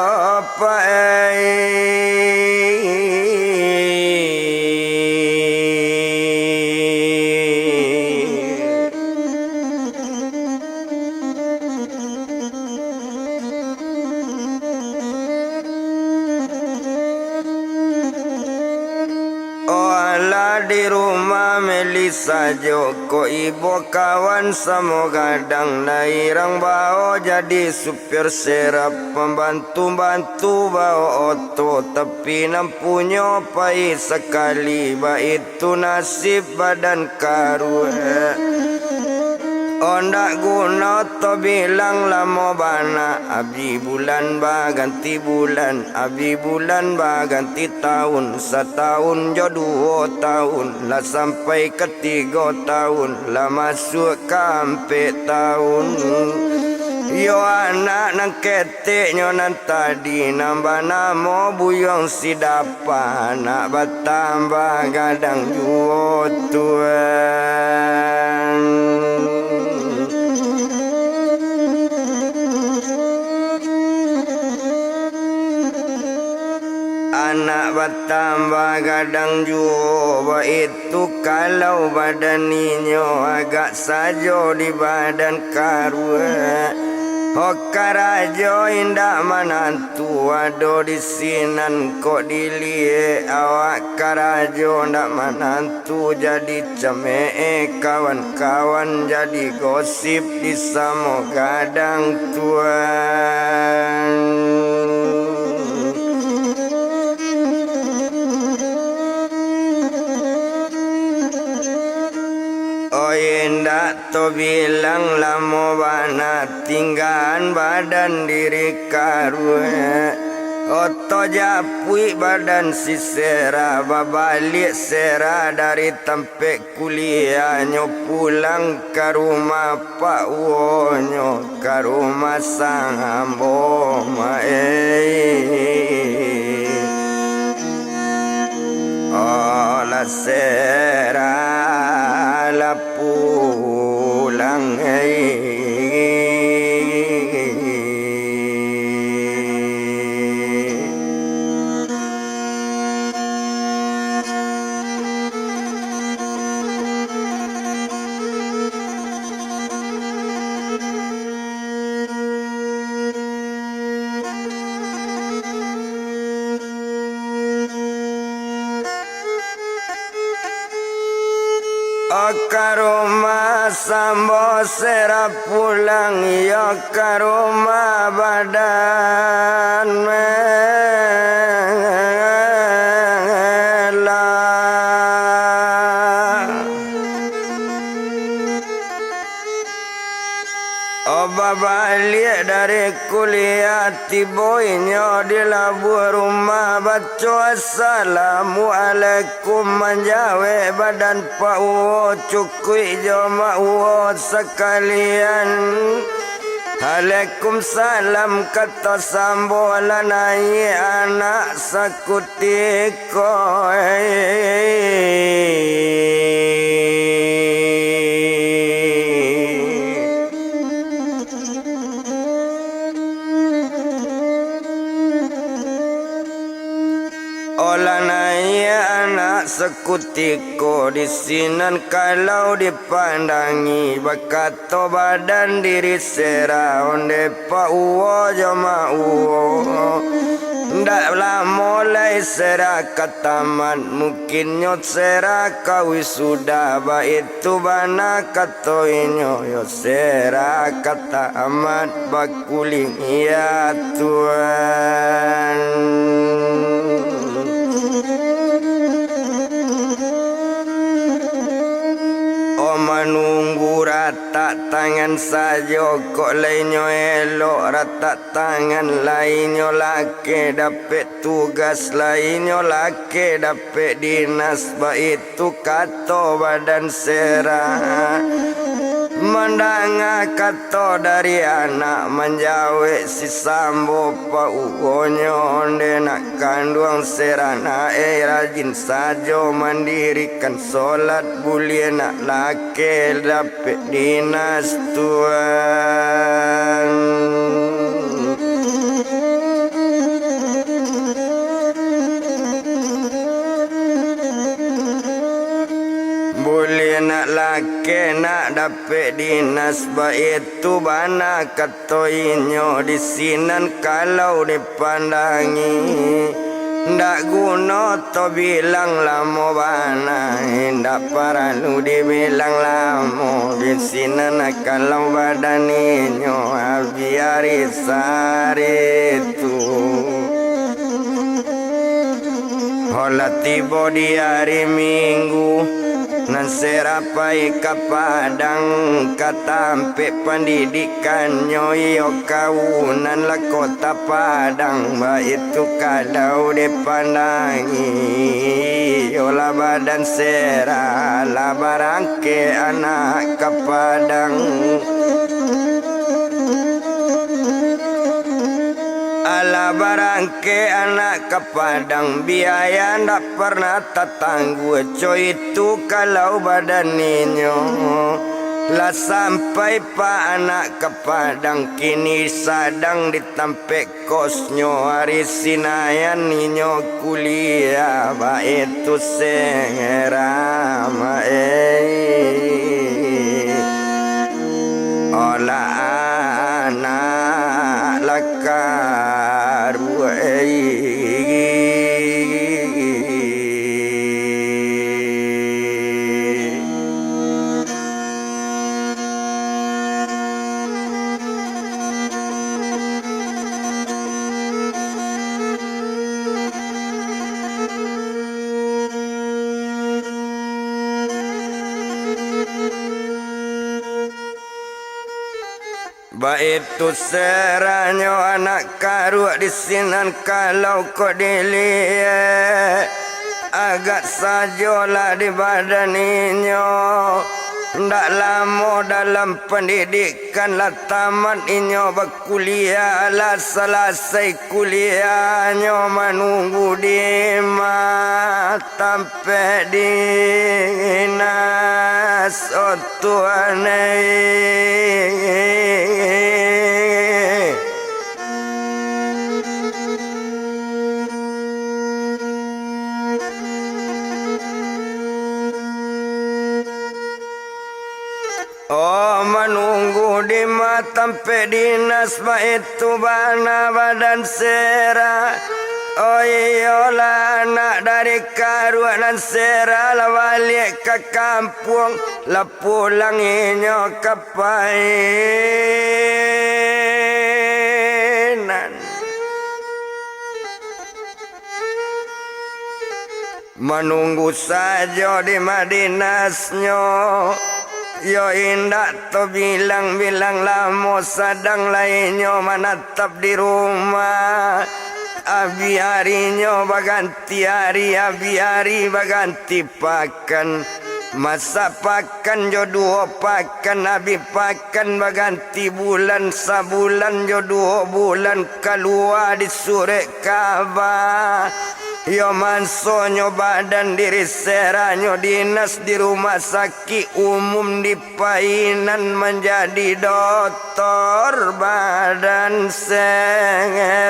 di rumah Melisa Joko ibu kawan semoga gadang nairang bawa jadi supir serap pembantu-bantu bawa oto tapi nampunya pahit sekali itu nasib badan karu ondak guna to bilang lama bana abdi bulan ba ganti bulan abdi bulan ba ganti tahun setahun jo 2 tahun lah sampai ke 3 tahun lah masuk kampe tahun yo anak nang ketek nyonan tadi nambah namo buyong sidapa nak bertambah gadang juo tuan anak bertambah gadang jua itu kalau badannya agak sajo di badan karua Hokarajo indah manantu ado di sinan kok dilie awak karajo ndak manantu jadi ceme kawan-kawan jadi gosip di samo gadang tuan ndak to bilang lama bana tinggalan badan diri karu oto japui badan si sera babalik sera dari tempat kuliahnya pulang ke rumah Pak Wonyo ke rumah sang ambo olah sera la pulang Karoma sambo sera pulang ya karoma badan mela balik dari kuliah tiboinyo di labuh rumah baca assalamualaikum menjawe badan Pak Uwo cukui joma Uwo sekalian. Waalaikumsalam kata sambolanai anak sakutiko. Olanaya anak sekutiko disinan kalau dipandangi bakato badan diri sera onde Pak Uwo joma Uwo ndak lah mulai sera kataman mungkin nyot sera kawi sudah ba itu bana kato inyo yo sera kata amat bakuling ya Tuhan. Menunggu rata tangan saja kok lainnya elok rata tangan lainnya laki dapat tugas lainnya laki dapat dinas itu kato badan serah mendanga kato dari anak menjawe si sambo Pak Uwonyo onde nak kandung serana rajin saja mandirikan solat bulia nak laki dapat dinas Tuhan. Boleh nak laki nak dapat dinas itu bana katoinyo disinan kalau dipandangi ndak guna to bilang lamo bana ndak perlu dibilang lamo disinan kalau badaninyo biari saritu. Hola tiba di hari Minggu nan serapai ke Padang katampe pendidikannya iyo kaunan la kota Padang ba itu kalau dipandangi yola badan sera la barangke anak ke Padang. Ala barangke anak ke Padang biaya ndak pernah tertangguh coy itu kalau badaninyo lah sampai pak anak ke Padang kini sadang ditampek kosnyo hari sinayan ninyo kuliah ba itu sengerama ola anak lakaru Baitu seranyo anak karuak disinan kalau kau dilihat agak sajolah di badaninyo ndak lama dalam pendidikan lah tamat inyo berkuliah lah selesai kuliahnya menunggu di tampe dinas otuane. Oh menunggu di tampe dinas itu bana badan sera. Oh iyalah anak dari karuan dan sera lah balik ke kampung lah pulang inyo ke painan. Menunggu saja di madinasnya Yo indak to bilang-bilang lamo sadang lainnya menatap di rumah. Abi harinya baganti hari, abi hari baganti pakan. Masa pakan jodoh pakan, abi pakan baganti bulan, sabulan jodoh bulan keluar di sore kaba. Yo mansonyo badan diri seranyo dinas di rumah sakit umum di Painan menjadi dokter badan sengerama.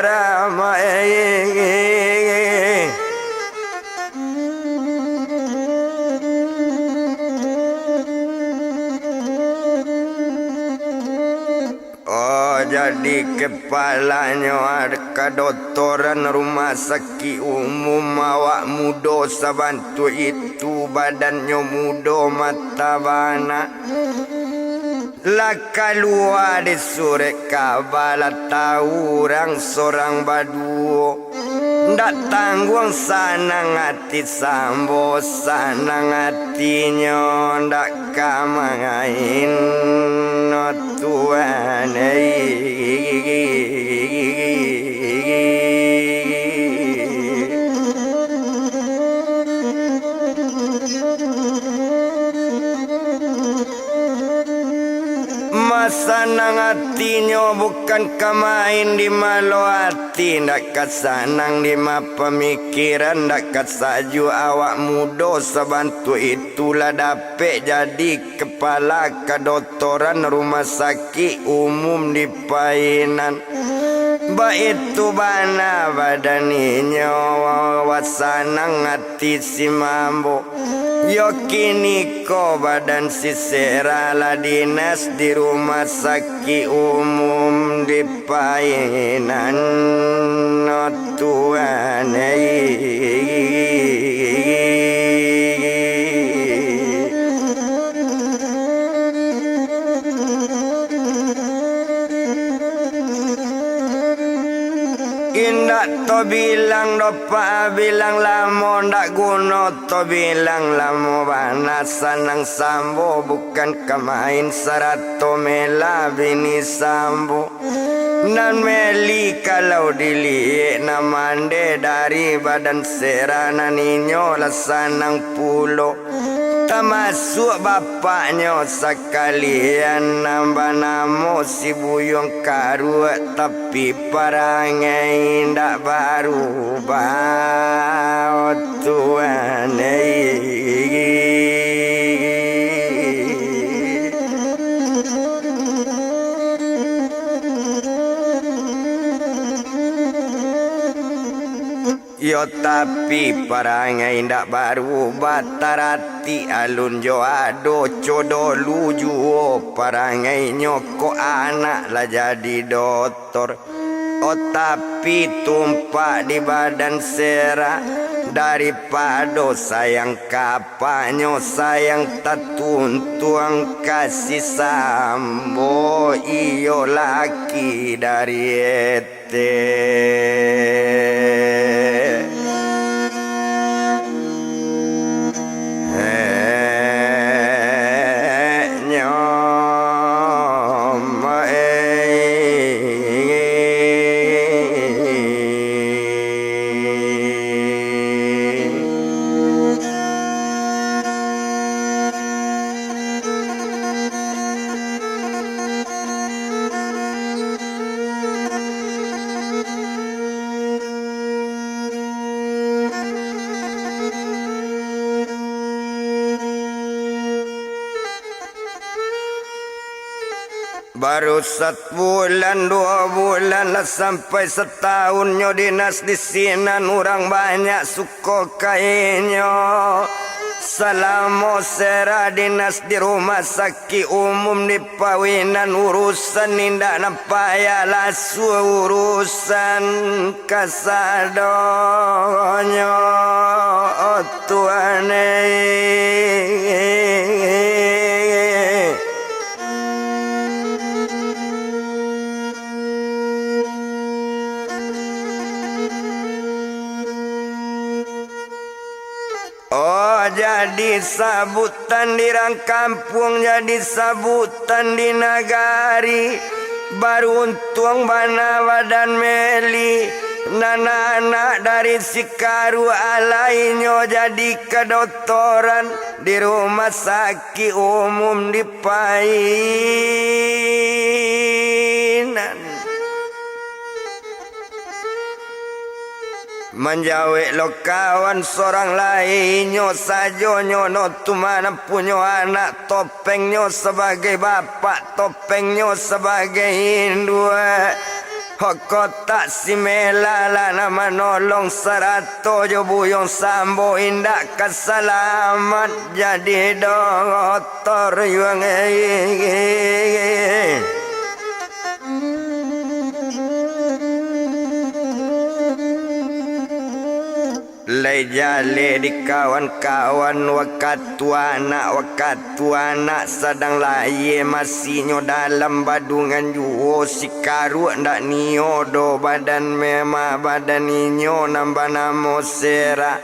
Jadi kepalanya ada kedokteran rumah sakit umum. Awak muda sabantu itu badannya muda mata bana. Lah keluar di sore kabala tahu orang seorang badu. Ndak tanggung sanang hati sambo sanang hatinya ndak kamangain no Tuhan. Sanang hatinya bukan kemain di malu hati. Ndak kesanang di ma pemikiran. Ndak kesaju awak muda sabantu itulah dapet jadi kepala kedokteran rumah sakit umum di Painan. Ba itu bana badaninya wasanang hati si mambo. Yo kini ko badan si serala dinas di rumah sakit umum di Painan. No Tuhan. Indak to bilang dopa bilang lamo ndak guna to bilang lamo bana sanang sambo bukan kemain sarato mela bini sambo. Nan meli kalau dilihat namande dari badan serana ninyo lah sanang pulo. Termasuk bapaknya sekalian nambah namo si buyung karu. Tapi parangai ndak berubah Tuhan. Yo tapi parangai ndak berubah tarati alun jo ado codo luju. Parangai nyoko anak lah jadi dokter. Oh tapi tumpak di badan sera. Daripada sayang kapanyo sayang tatuntuang kasih sambo. Iyo laki dari ete. Baru 1 bulan 2 bulan lah sampai setahun nyo dinas di sinan. Orang banyak suka kainyo. Selama sera dinas di rumah sakit umum di Pawinan. Urusan indak napaya lasu urusan kasadonyo. Oh Tuhan. jadi sabutan di rang kampung, jadi sabutan di nagari. Baru untung bana badan meli, nana-anak dari Sikaru alainyo jadi kedokteran di rumah sakit umum di Painan. Menjawek lo kawan seorang lainnya sajonyo no tu mana punyo anak, topengnya sebagai bapak, topengnya sebagai indua. Hoko tak si melala nama nolong serato jo buyong sambo indak kesalamat jadi doktor yang Lay jale di kawan-kawan waktu anak sedang laye masihnya dalam badungan juo Sikaru ndak niodo badan memang badan inyo nambah namo sera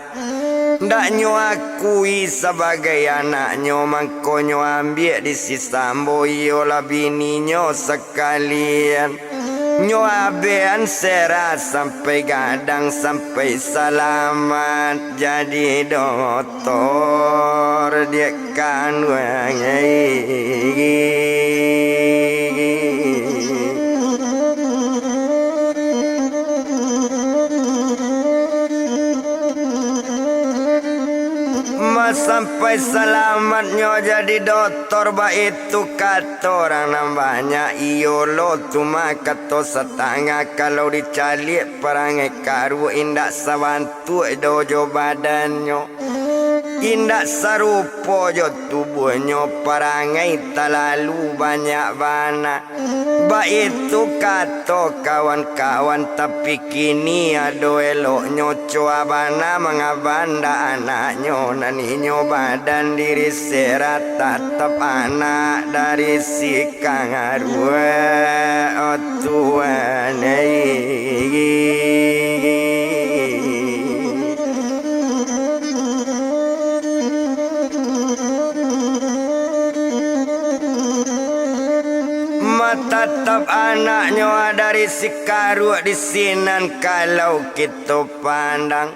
ndak nyo akui sebagai anaknyo mangkonyo ambil di si sambo yola bininyo sekalian. Nyo abean sera sampai gadang sampai selamat jadi doktor dia kan sampai selamatnya jadi doktor itu kata orang nambahnya iolo cuma kata setengah kalau dicalik perangai karu indak sabantu dojo badannya indak serupa jo tubuhnya perangai terlalu banyak bana itu kata kawan-kawan tapi kini ado eloknya coabana mengabanda anaknya naninyo badan diri serat tetap anak dari si kangarue otuane tetap anaknya dari Sikaru di sinan kalau kita pandang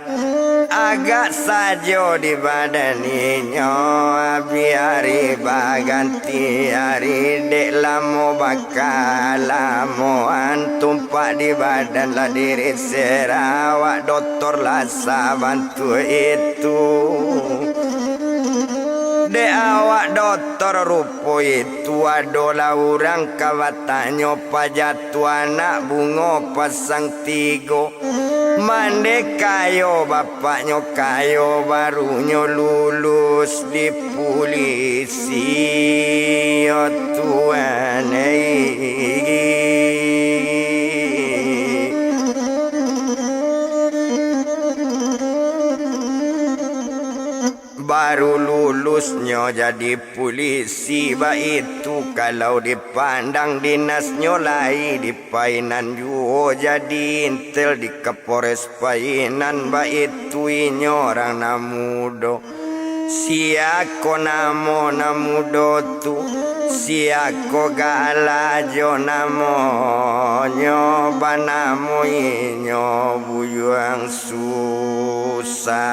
agak saja di badannya biari baganti hari dek lamo bakal lamoan tumpak di badan lah diri serawak doktor lah sabantu itu de awak dokter rupo itu adolah orang kawatanyo pajatu anak bungo pasang tigo mande kayo bapaknya kayo barunya lulus di polisi o Tuhan baru lulusnya jadi polisi itu kalau dipandang dinasnya lai di Painan juo jadi intel di Kapolres Painan itu inyo orang namudo siako namo namudo tu siako galajo namo nyoba namo inyo buyang susah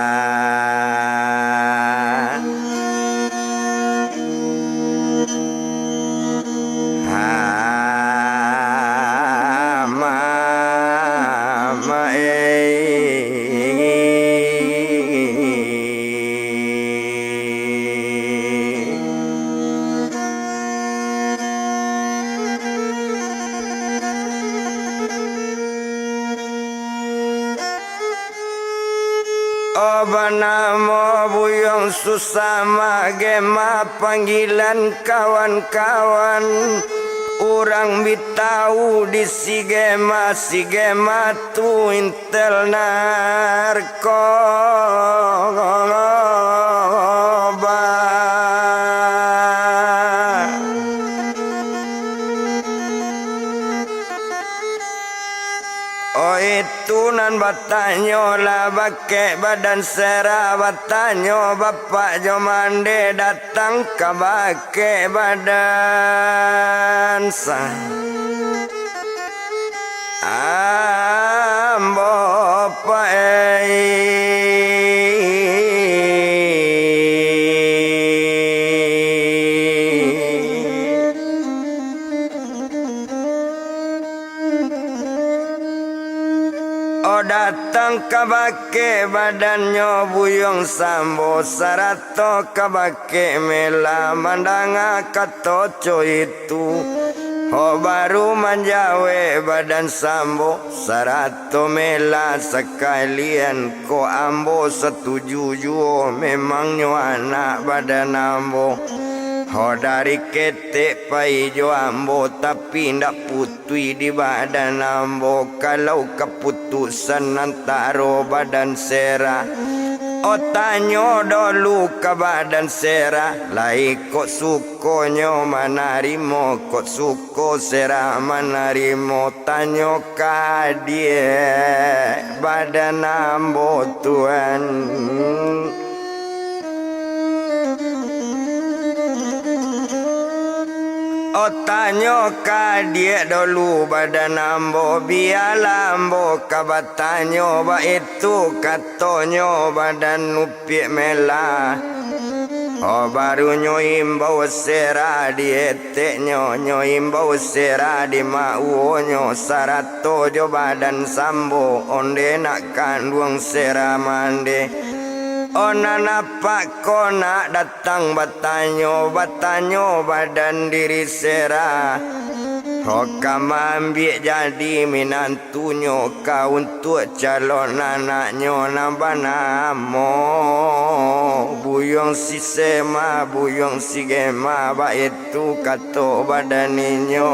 Namo buyong susama gema panggilan kawan-kawan orang bitau di si gema tu intel narkoba itu nan batanyo lah bake badan sera batanyo bapak jo mande datang ke bake badan sa ambo datang kabake badannya buyong sambo sarato kabake mela mandanga katoco itu baru manjawe badan sambo sarato mela sekalian ko ambo setuju juo memangnya anak badan ambo dari ketek pai jo ambo tapi ndak putui di badan ambo kalau keputusan antara badan sera otanyo dulu ke badan sera lai kok sukonyo manarimo kok suko sera manarimo tanyo ka dia badan ambo tuan otanyo ka dia dulu badan ambo biala ambo kabatanyo ba itu katonyo badan upik mela baru nyoimbau sera dieteknyo nyoimbau sera di mauonyo sarato jo badan sambo onde nak kandung sera mande ona napak kona datang batanyo badan diri sera hoka mambik jadi minantunyo kau untuk calon anaknyo nabanamo buyong si sema buyong si gema ba itu kato badaninyo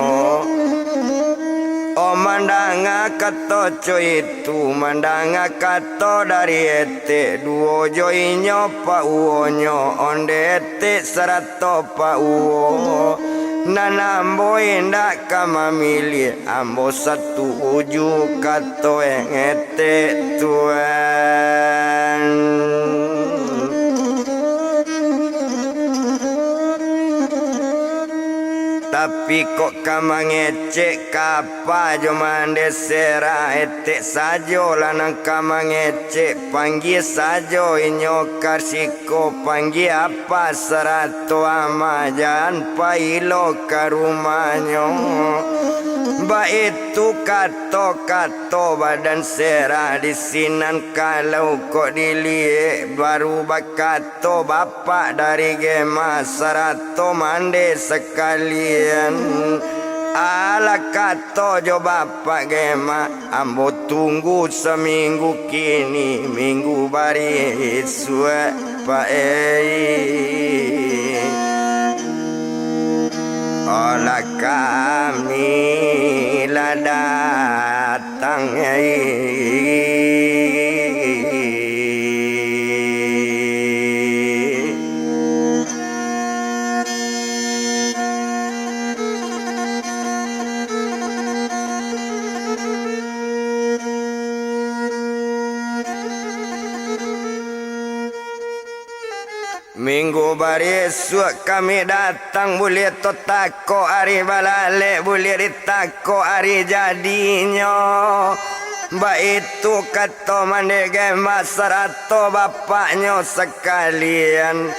mandanga kato itu mandanga kato dari ete duo joinyo pa uonyo onde ete sarato pa uo nanambo indak kamamili ambo satu uju kato yang ete tuan tapi kok kamangecek kapa jo mande sera etek sajo lanang kamangecek panggil sajo inyo karsiko panggil apa serato amajan pailo ke rumahnya ba itu kato badan sera di sinan kalau kok dilihat baru bakato bapak dari gema serato mande sekalian ala kato jo bapak gema ambo tunggu seminggu kini minggu bari suwe pak ola kami la datang minggu bari esok kami datang boleh totako hari balale boleh ditako hari jadinya ba itu kato mandege masarato bapaknya sekalian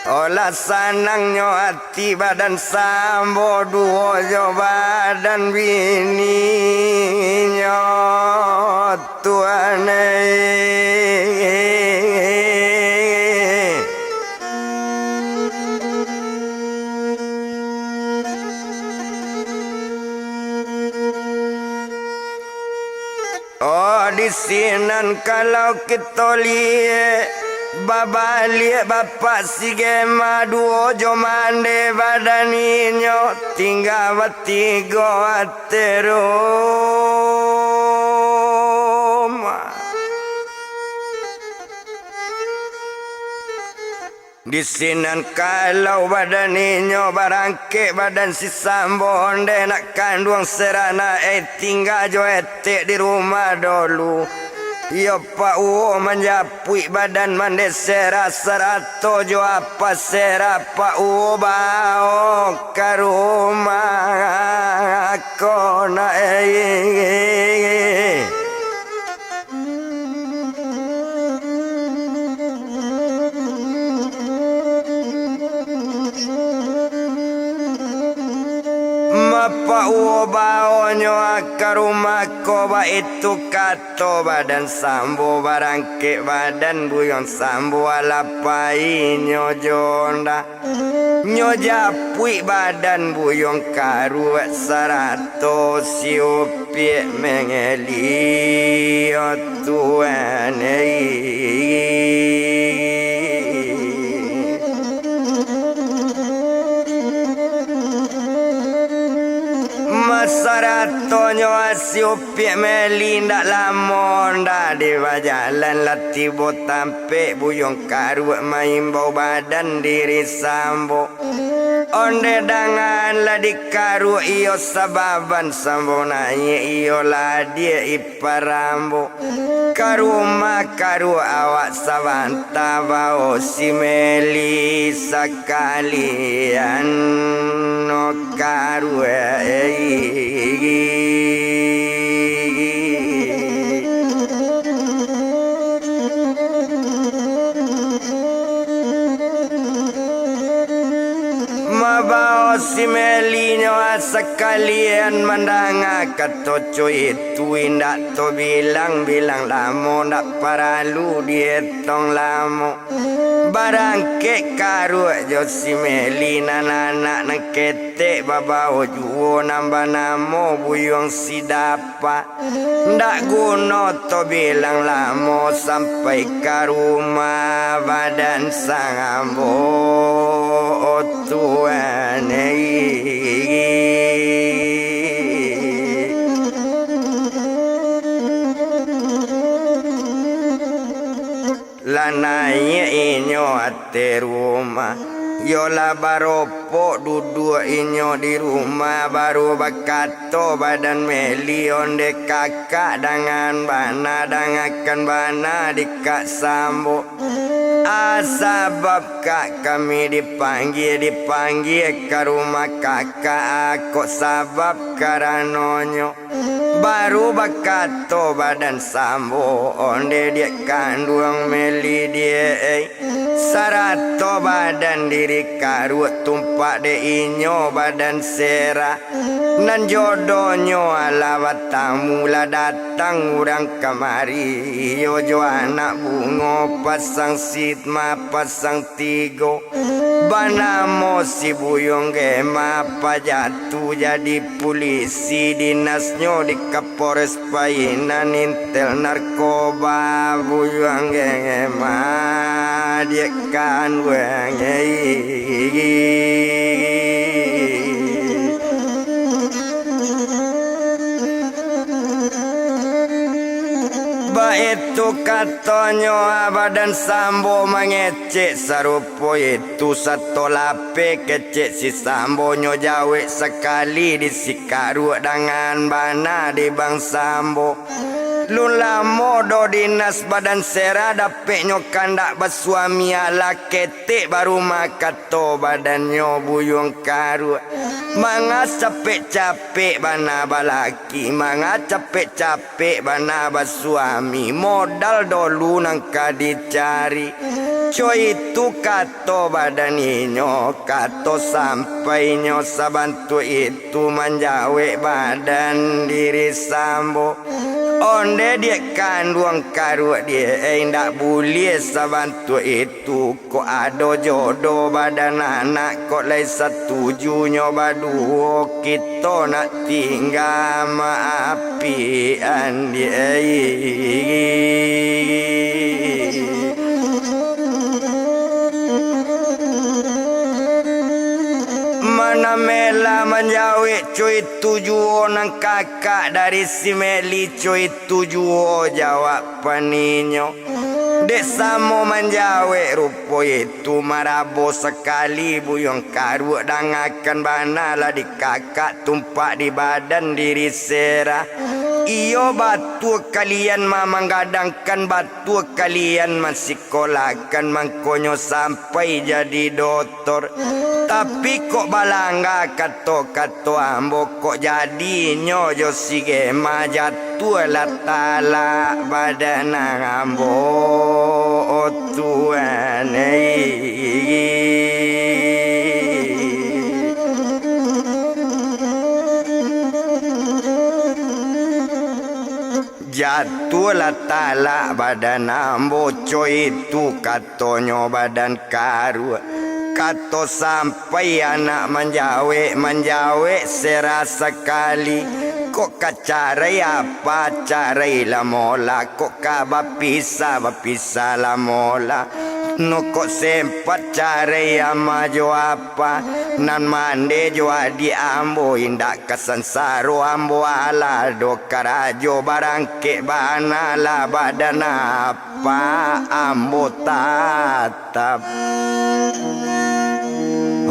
olah sanangnya hati badan sambo duo jo badan bininya tuane di sinan kalau kita lihat baba lihat bapak si gema duo jo mande badaninyo tinggal bertiga aterum di sinan kalau badaninyo barangke badan si sambo onde nak kandung serana tinggal jo etek di rumah dulu Yo pa uo manjapui badan mande sera serato jo apa sera pa uo bao karuma kona Mapa uo bao nyo akaruma koba itu kato badan sambo barangke badan buyon sambo alapai nyo jonda nyo japui badan buyon karu sarato siupi mengeli otuane Saratonyo asiupi melinda lamonda di jalan latibo tampe buyong karu maimbau badan diri sambo onde dangan ladi karu iyo sababan sambo nanye iyo ladi iparambo karuma karu awak sabanta bao si meli sakalian no karu Mabao si melinyo sekalian mendanga katoco itu indak to bilang-bilang lamo ndak paralu dietong lamo barangke karu jo si melina anak nekete babao juo nambah namo buyong si dapa ndak guno to bilang lamo sampai ke rumah badan sang ambo tuane lananya inyo ate rumah yola baropo duduk inyo di rumah baru bakato badan melion de kakak dengan bana dangakan bana di kak sambo sebab kak kami dipanggil ke rumah kakak kok sabab karanonyo baru bakato badan sambo onde dia kandung meli dia sarato badan diri karu tumpak de inyo badan sera nan jodohnya alawat tamu lah datang urang kamari yo jo anak bungo pasang sitma pasang tigo banamo si buyong gema pajatu jadi polisi dinasnyo di Kapolres Painan intel narkoba buyong gema dia kan itu katonyo badan sambo mangecek sarupo itu satu lape kecek si sambo nyo jawe sekali di sikaru dengan bana di bang sambo lula modo dinas badan sera dapek nyo kandak bersuami ala ketek baru makato badannya buyung karu manga capek-capek bana balaki manga capek-capek bana bersuami modal dulu nangka dicari coy itu kato badan inyo kato sampai nyo sabantu itu manjawe badan diri sambo onde dia kandung karu dia ndak boleh sabantu itu kok ada jodoh badan anak kok lai setuju nyoba duo kita nak tinggal maapian dia mana mela menjawab cuy tujuh nang kakak dari si Meli cuy tujuh jawab paninyo dek samo menjawab rupo itu marabo sekali buyong karu dangakan bana lah di kakak tumpak di badan diri sera Iyo batu kalian manggadangkan batu kalian masih kolahkan mangkonyo sampai jadi doktor. Tapi kok balangga kato ambo kok jadi nyojo sige majatu latala badan ambo Tuhan. Jatuhlah talak badan ambo coy itu katonyo badan karu. Kato sampai anak menjawe serasa kali. Kok kacarai apa carai la mola. Kok bapisa la mola. No kok sempat carai ama jo apa. Nan mande jo adi ambo indak kesansaro ambo ala do karajo barangke bana la badan apa ambo tatap.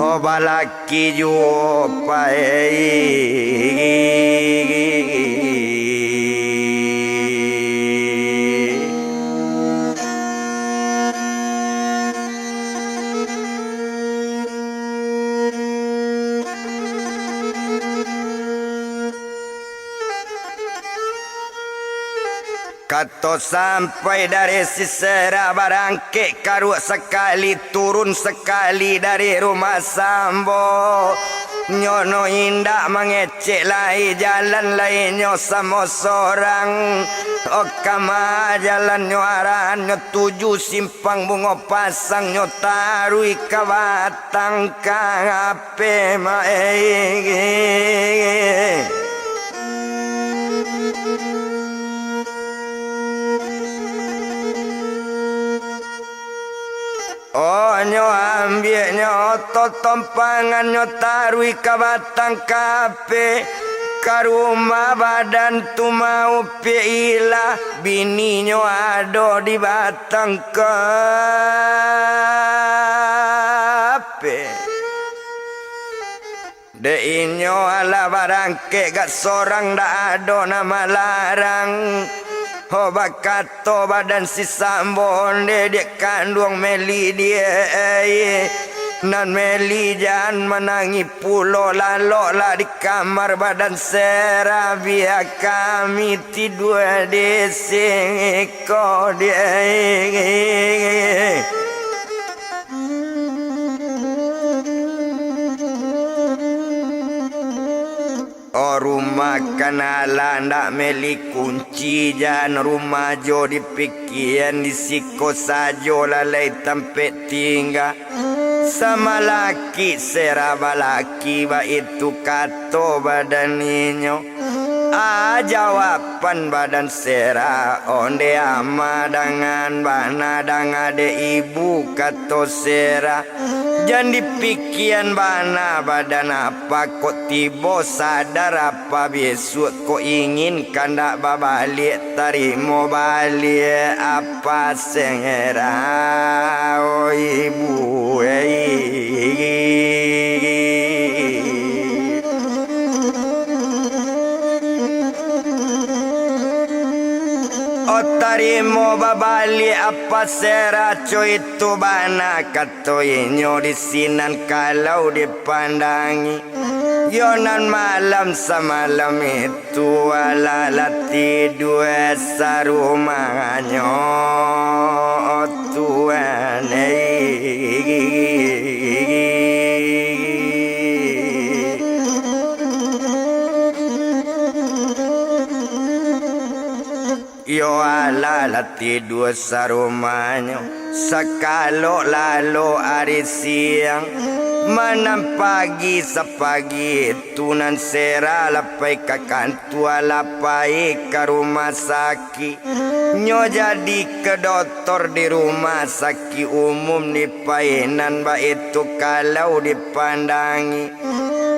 Oh balaki jo pae. Kato sampai dari sisera barangke karu sekali turun sekali dari rumah sambo. Nyono indak mengecek lai jalan lainnya sama seorang. Okama jalan nyuaran nyo tuju simpang bungo pasang nyo tarui kabatang kape mae. Oh nyo ambil nyo totom pangan nyo tarui kabatang kape. Karuma badan tu mau pila bini nyo ado di batang kape. De inyo ala barangke gak sorang dak ado nama larang. Oh bakato badan si sambonde dia kandung meli dia nan meli jangan menangi pulo lalok lah di kamar badan sera biar kami tidur di singko dia. Oh rumah kenalan ndak meli kunci jan rumah jo dipikiran disiko sajo lalai tempat tinggal sama laki seraba laki ba itu kato badan inyo. Jawapan badan sera onde ama dengan bana dengan de ibu kato sera. Jangan dipikiran bana badan apa kok tibo sadar apa besok kok ingin kandak babalik tarimo balik apa sengera oh ibu tarimo babali apa seraco itu bana kato inyo di sinan kalau dipandangi yonan malam semalam itu alalati dua sarumahnya Tuhan yo ala lati dua sarumanya sakalo lalu hari siang manam pagi sepagi tunan sera lapai kakan tua lapai ke rumah sakit nyo jadi ke dokter di rumah sakit umum di painan ba itu kalau dipandangi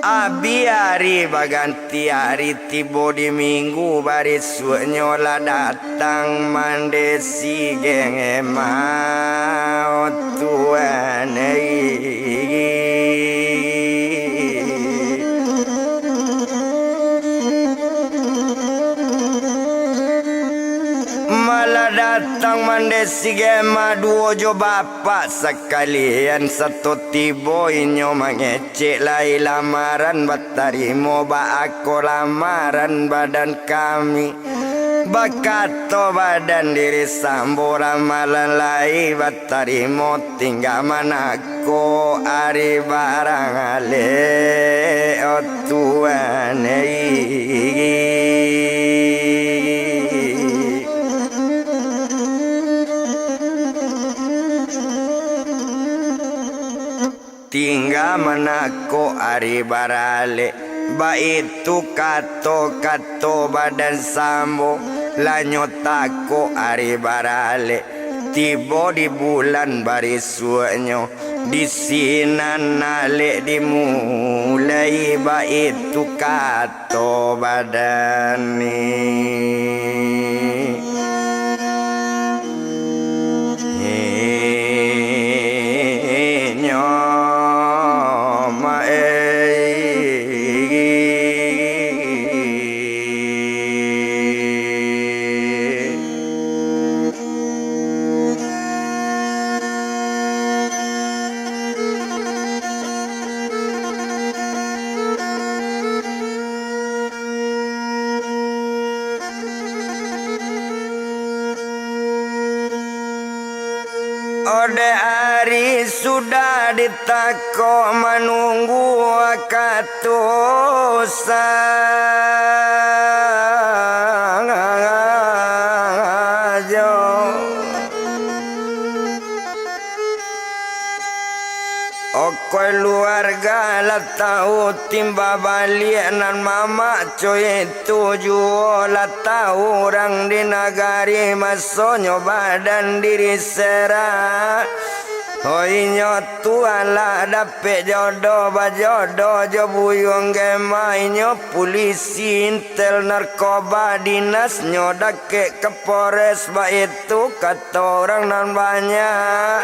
abi hari baganti hari tibo di minggu barisuknya lah datang mandesi geng mau Tuhan Bang mandesi gema duo jo bapak sekalian satu tibo inyo mangecek lai lamaran batarimo ba aku lamaran badan kami bakato badan diri sambo ramalan lai batarimo tinggal manako ari barang ale o Tuhan tinggal menako ari barale ba itu kato badan sambo lanyotako ari barale tibo di bulan barisuanyo di sinan nale dimulai ba itu kato badani Ode hari sudah ditako menunggu akatusajo Okoi keluarga lah tahu timba balik nan mama coy tujuh lah tahu orang di nagari masonyo badan diri serah hoinyo tuan lah dapet jodoh bajodoh jo buyung gemainyo polisi intel narkoba dinasnyo dake ke Polres ba itu kata orang nan banyak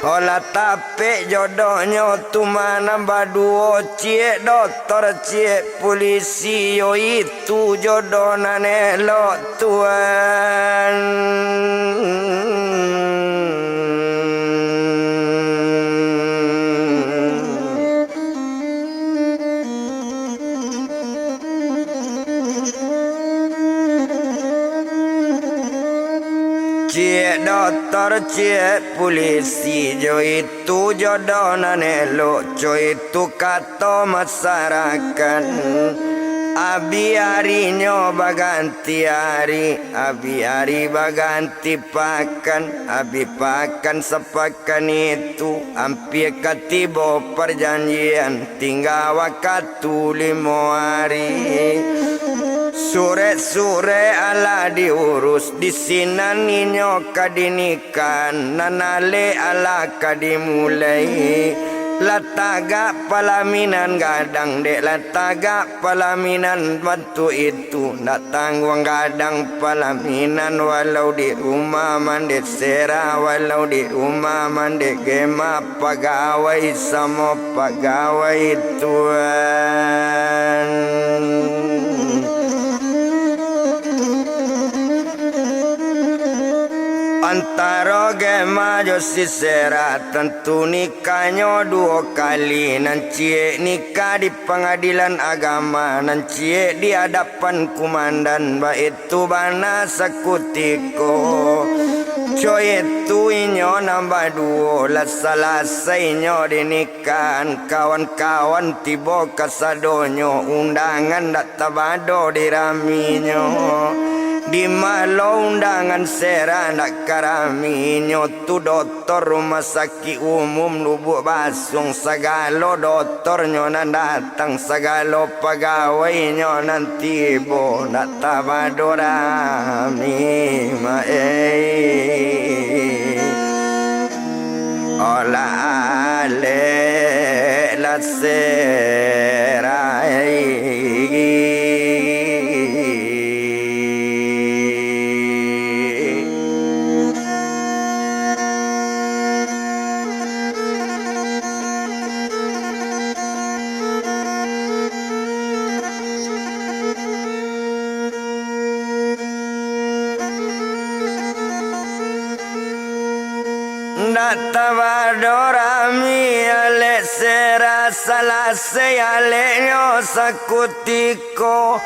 olah tapi jodohnya tu mana baduo cie dokter cie polisi yo itu jodoh nanelo Tuhan. Cie dokter cie polisi jo itu jodoh nanelo jo itu kata masyarakat abi harinya baganti hari abi hari baganti pakan abi pakan sepakan itu hampir ketibo perjanjian tinggal waktu 5 hari sore-sore ala diurus di sinan ninyo kadinikan nanale ala kadimulai lataga palaminan gadang dek lataga palaminan bantu itu nak tanggung gadang palaminan walau di rumah mandek sera walau di rumah mandek gema pegawai sama pegawai Tuhan. Antara gema jo sisera tentu nikahnya 2 kali nanti nikah di pengadilan agama nanti di hadapan kumandan ba itu bana sekutiko coy itu inyo nambah 2 lah selesai inyo dinikahan kawan-kawan tiba kasadonyo undangan dak tabado diraminyo di malau undangan sera nak karami nyotu doktor rumah sakit umum Lubuk Basung segala doktornya nan datang segala pegawai nanti bo nak tabadorami olah ale la serai Nak tawadorami ale serasa lase ale nyo sakutiko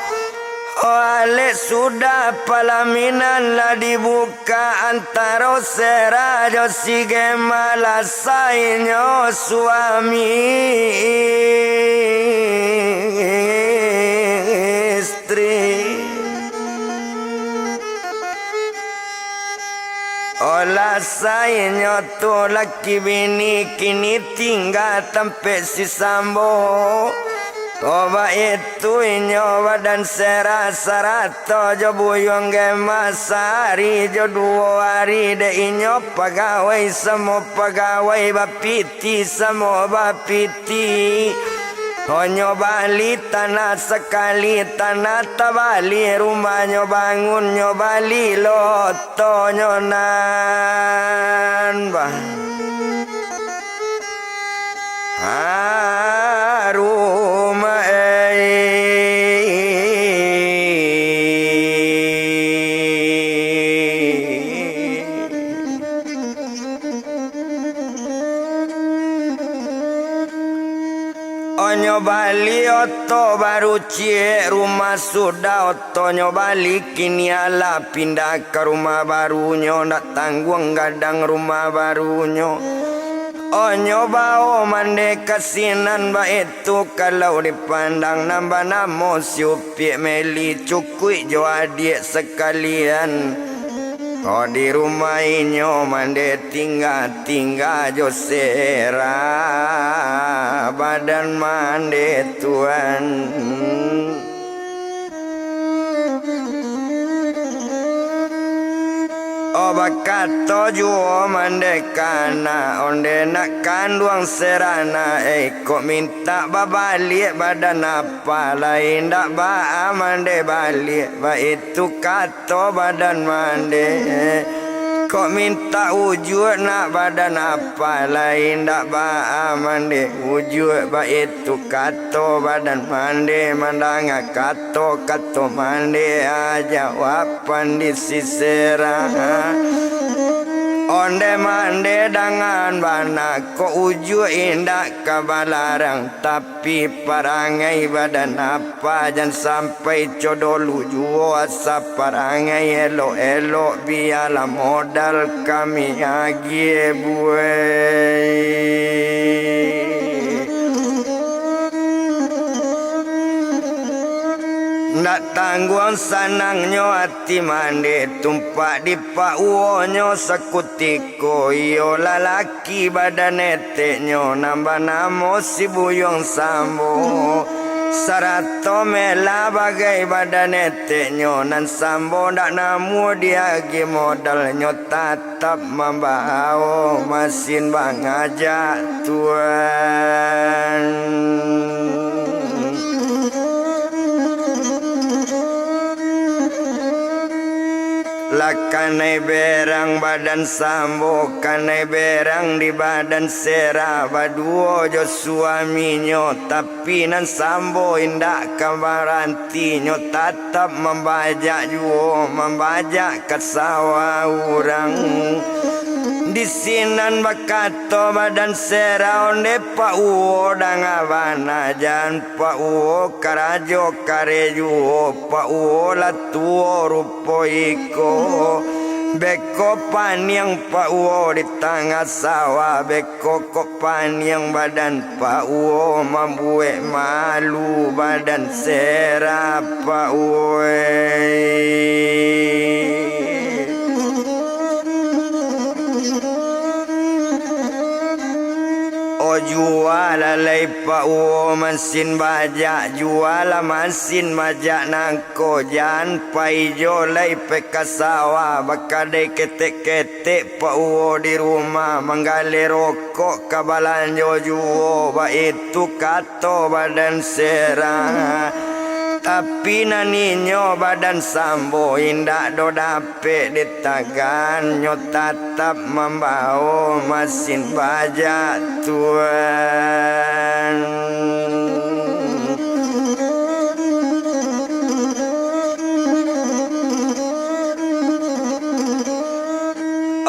ale sudah palaminan la dibuka antara serajo sige malasai nyo suami istri olah saya nyoto laki bini kini tinggal tempe si sambo Oba itu nyoba dan serasa rato jo buyong gemasari jo 2 hari de inyo pegawai semua pegawai bapiti semua bapiti Honyo bali tanah sekali tanah tabali rumahnya bangun nyo bali loto nyonan bah rumah Onyo bali oto baru cie rumah sudah oto nyo bali kini ala pindah ke rumah barunya nak tanggung gadang rumah barunya Onyo bao mande kasinan ba itu kalau dipandang nambah namo siupi meli cukui jo adik sekalian Kau di rumah inyo mande tinggal jo sera badan mande tuan Oba kato juo mande kana onde nak kanduang serana kok minta babalik badan apa lain dak ba mande balik ba itu kato badan mande kok minta wujud nak badan apa lain dak ba mande wujud ba itu kato badan mande mandanga kato mande aja wapan di sisera onde mande dengan bana ko uju indah kabalarang tapi parangai badan apa jangan sampai codolu juo asa parangai elo biarlah modal kami agi buai Nak tangguang sanangnya hati mande tumpak di pauonyo sekutiko iyo lalaki badan eteknya nambah namo si buyong sambo sarato mela bagai badan eteknya nan sambo ndak namu dia gi modalnya tatap membawa masin bang aja tuan Lakanai berang badan sambo kanai berang di badan sera baduo jo suaminya tapi nan sambo indak kabarantinyo tetap membajak juo membajak ke sawah orang di sinan bakato badan sera onde pa uo dangavana jan pa uo karajo kareju pa uo latuo rupo iko beko paniang pa uo di tengah sawah beko kok paniang badan pa uo membuat malu badan sera pa uo jual alai pa uo masin bajak jual masin majak nangko jan pai jo lai pekasawa bakadai ketek-ketek pa uo di rumah manggali rokok kabalan jo juo ba itu kato badan serang tapi naninyo badan sambo indak do dapet ditagan nyo tatap membawa masin bajak tuan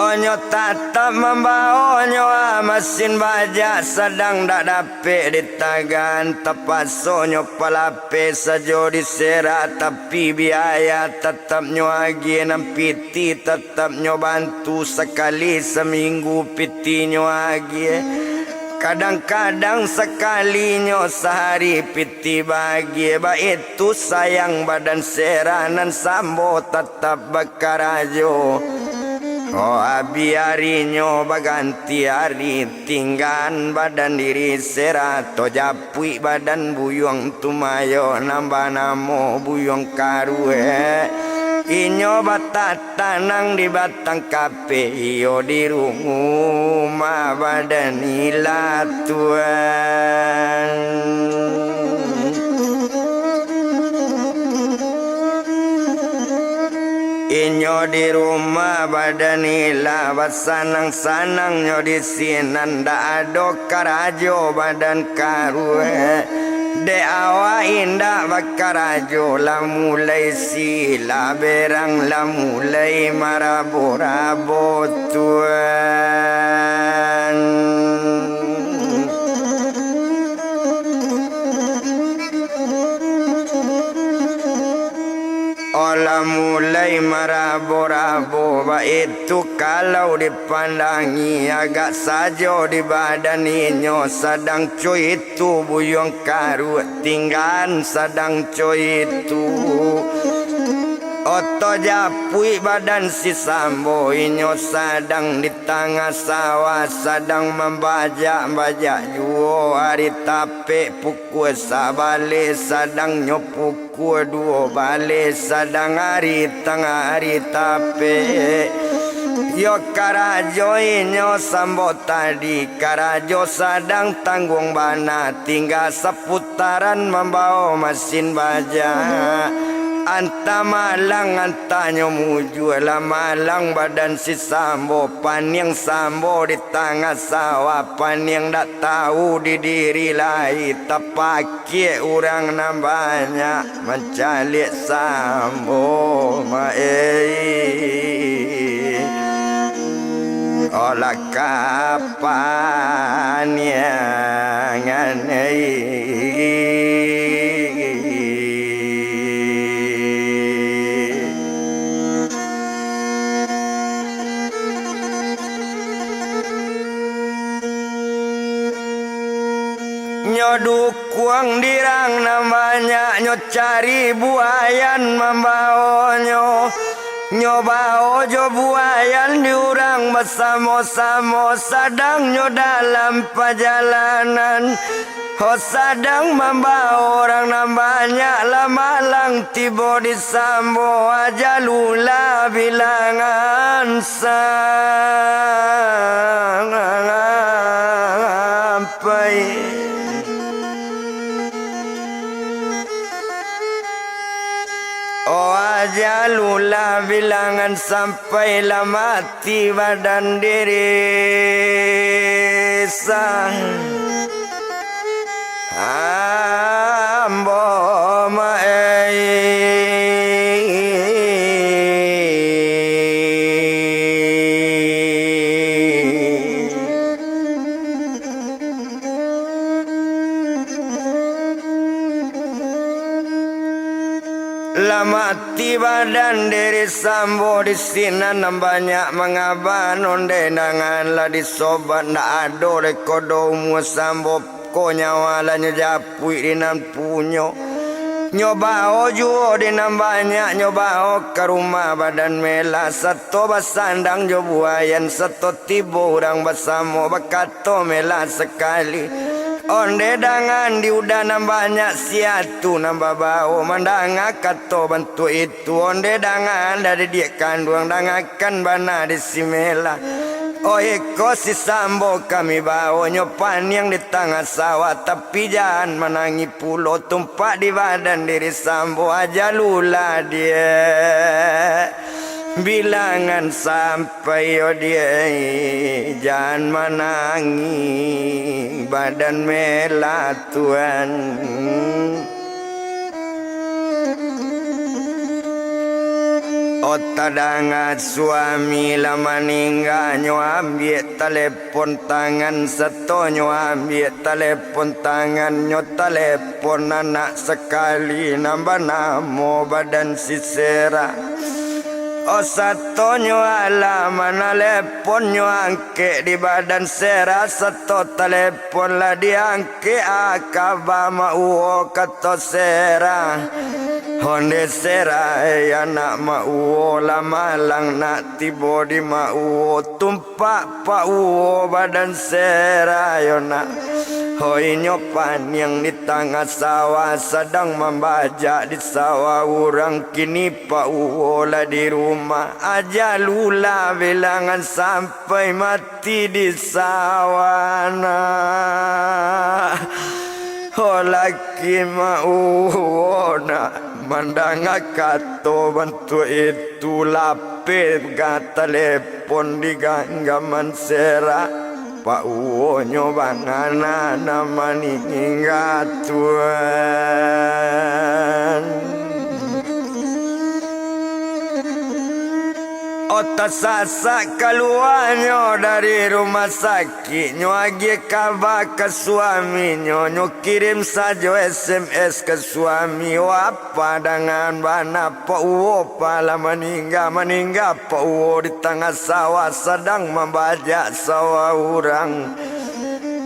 Onyo tatap membaonyo mesin baja sedang dak dapet ditagan tepat sonyo palape sajo disera tapi biaya tetap nyo agi piti tetap nyo bantu sekali seminggu piti nyo agi kadang-kadang sekalinya sehari piti bagi itu sayang badan seranan sambo tetap bekarajo. Oh biarinyo baganti hari tinggan badan diri serato japui badan buyong tumayo nambah namo buyong karue inyo batatanang di batang kape iyo di rumah badan ilatuan inyo di rumah badan ilawat sanang-sanang nyo di sinan da ado karajo badan karue de awa indah bakarajo la mulai sila berang la mulai marabo-rabo tuan olah mulai marabo-rabo itu kalau dipandangi agak saja di badan inyo sedang cuy itu buyong karu tinggan sedang cuy itu oto japui badan si sambo inyo sedang di tengah sawah sedang membajak-bajak juo hari tape pukul sabale sedang nyopukul duo bale sedang hari tengah hari tape yo karajo inyo sambo tadi karajo sedang tanggung bana tinggal seputaran membawa mesin baja anta malang antanyo muju lah malang badan si sambo paniang sambo di tengah sawah paniang dak tahu di diri lain tapake orang nambahnya mencalik sambo olah kapan yang dukuang dirang namanya nyo cari buayan membaonyo nyobao jo buayan diurang bersama-sama sedang nyo dalam perjalanan sedang membawa orang namanya lamalang tiba di sambo aja lula bilangan sampai jalula bilangan sampailah mati badan diri sang ambo mati badan diri sambo di sini banyak mengaban onde nangan lah di sobat na ado rekodo mu sambo ko nyawalanya japui di nan punyo nyobao juo di nan banyak nyobao ke rumah badan mela satu basandang jo buayan satu tibo orang bersama bakato mela sekali onde dangan di udana banyak siatu nambah bau mandanga kato bantu itu onde dangan dari dia kandung dangakan bana di simela eko si sambo kami bawa nyopan yang di tengah sawah tapi jangan menangi pulau tumpak di badan diri sambo aja lula dia bilangan sampai dia jangan menangi badan melah Tuhan Otadangat suami lama ninggal nyo ambil telepon tangan seto nyo ambil telepon tangan nyo telepon anak sekali nambah namo badan sisera. O satu nyo ala mana telepon nyo angke di badan sera seto telepon lah diangke akaba mau kato sera. Honde sera anak mau lama lang nak tibo di mau tumpak pau badan sera yo nak. Hoi nyopan yang di tengah sawah sedang membaca di sawah orang kini pau lah di rumah aja lula bilangan sampai mati di sawah nah. Oh laki mau nak mandang kato bantu itu lapit gak telepon di ganggaman sera. Pak uwo nyobangana nama ninggat Tuhan. Otak sasak keluarnya dari rumah sakit nyo agi kabar ke suami nyo kirim saja SMS ke suami apa dengan mana Pak Uwo pala meninggal Pak Uwo di tengah sawah sedang membajak sawah orang.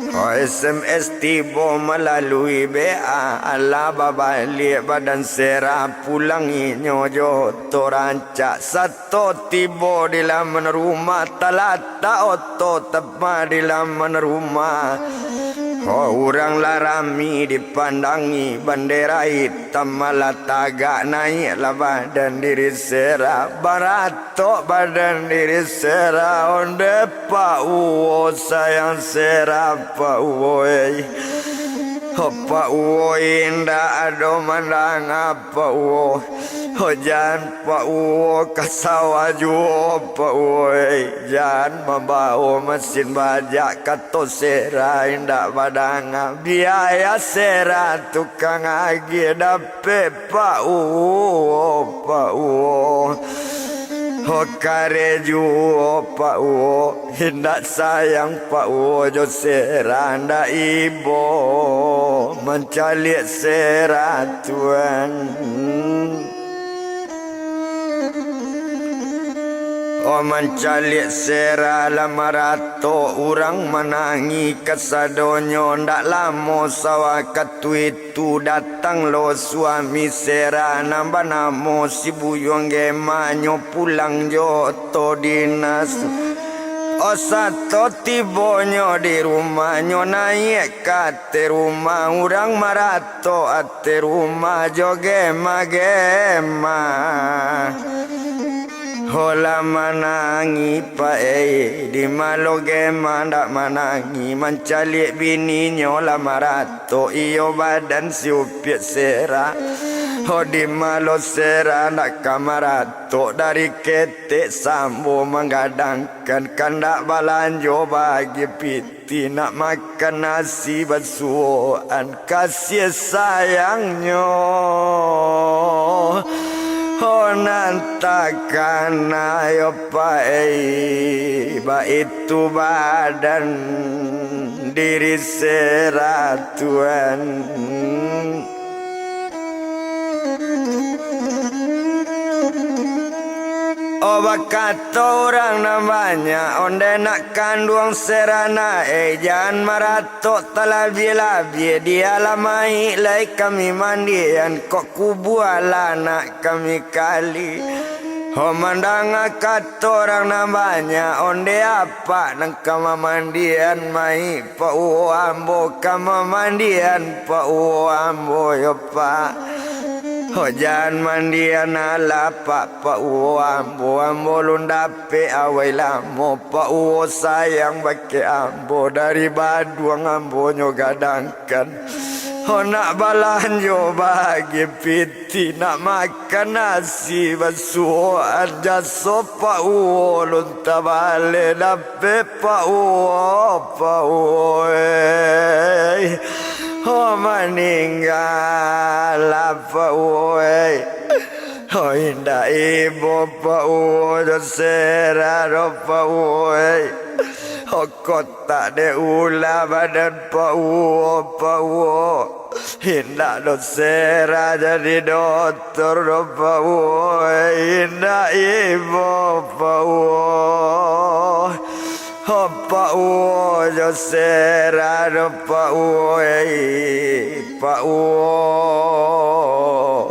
SMS tiba melalui BA ala babalik badan sera pulangi nyojo torancak satu tiba di laman rumah talata oto tepat di laman rumah. Orang larami dipandangi bendera hitam malah tagak naiklah badan diri sera baratok badan diri sera onde Pak Uwo sayang sera Pak Uwo Pak Uwo indah ado mandang apa Uwo jangan Pak Uwo kasawa juo Pak Uwo jangan membawa mesin bajak kato sera indah badang biaya sera tukang agi dapet Pak Uwo Pak Uwo kare juo Pak Uwo hendak sayang Pak Uwo jo sera ndak ibo mencalik sera Tuhan. O mencalik sera lamarato orang menangi kesadonyo ndak lama sawah katu itu datang lo suami sera nambah namo si buyong gemanyo pulang joto dinas. O satu tibonyo di rumahnya naik kate rumah orang marato ate rumah jogema gema. Hola manangi pae di malo gema ndak manangi mencalik bini nyola marato iyo badan siupiat sera. Ho di malo sera ndak kamarato dari ketek sambo menggadangkan kandak balanjo bagi piti nak makan nasi basuan kasih sayangnya. Oh nantakan ayo pae ba itu badan diri sera Tuhan. Oh kata orang namanya onde nak kandung serana jangan maratok talabi-labi dia lamai lai kami mandian kok kubuala nak kami kali. Oh mandang kata orang namanya onde apa nang kama mandian mai Pak Uwo ambo kama mandian Pak Uwo ambo yo Pak. Oh jangan mandian ala Pak Uwo ambo lundape awai lamo Pak Uwo sayang bake ambo dari baduang ambo nyo gadangkan. Oh nak balanjo bagi piti nak makan nasi basuan jaso Pak Uwo lunta bale dape Pak Uwo Oh meninggal Pak Uwo Oh indah ibu pau sera pau oh kota de ula badan pau indah sera jadi dokter pau indah ibu pau pau sera pau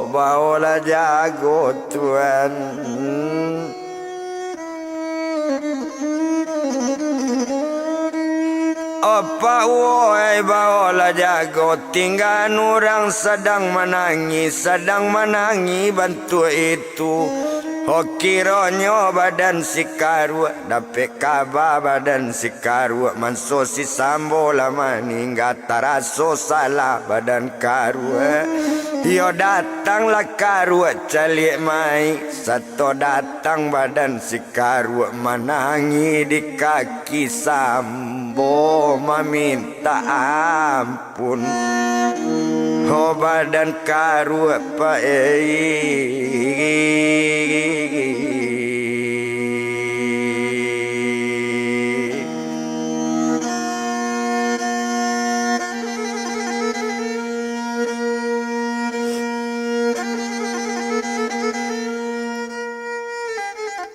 bawalah jago Tuhan. Apa woi bawalah jago tinggal orang sedang menangis bantu itu. Kironyo badan si karua dapet kabar badan si karua manso si sambo lama ninggat taraso salah badan karua yo datanglah karua calik mai satu datang badan si karua menangi di kaki sambo meminta ampun. Oh badan karua pak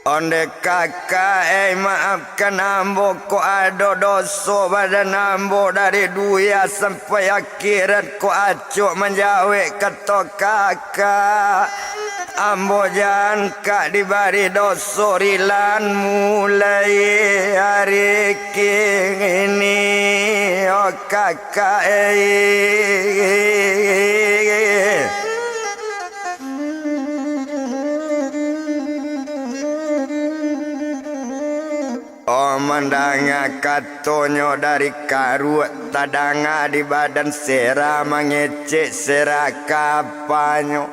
Onde kakak maafkan ambo ko ada dosa badan ambo dari dunia sampai akhirat ko acuk menjauh kata kakak ambo jangan kak dibari dosa rilan mulai hari ini oh kakak oh mandanga katonyo dari karua tadanga di badan sera mangecek sera kapanyo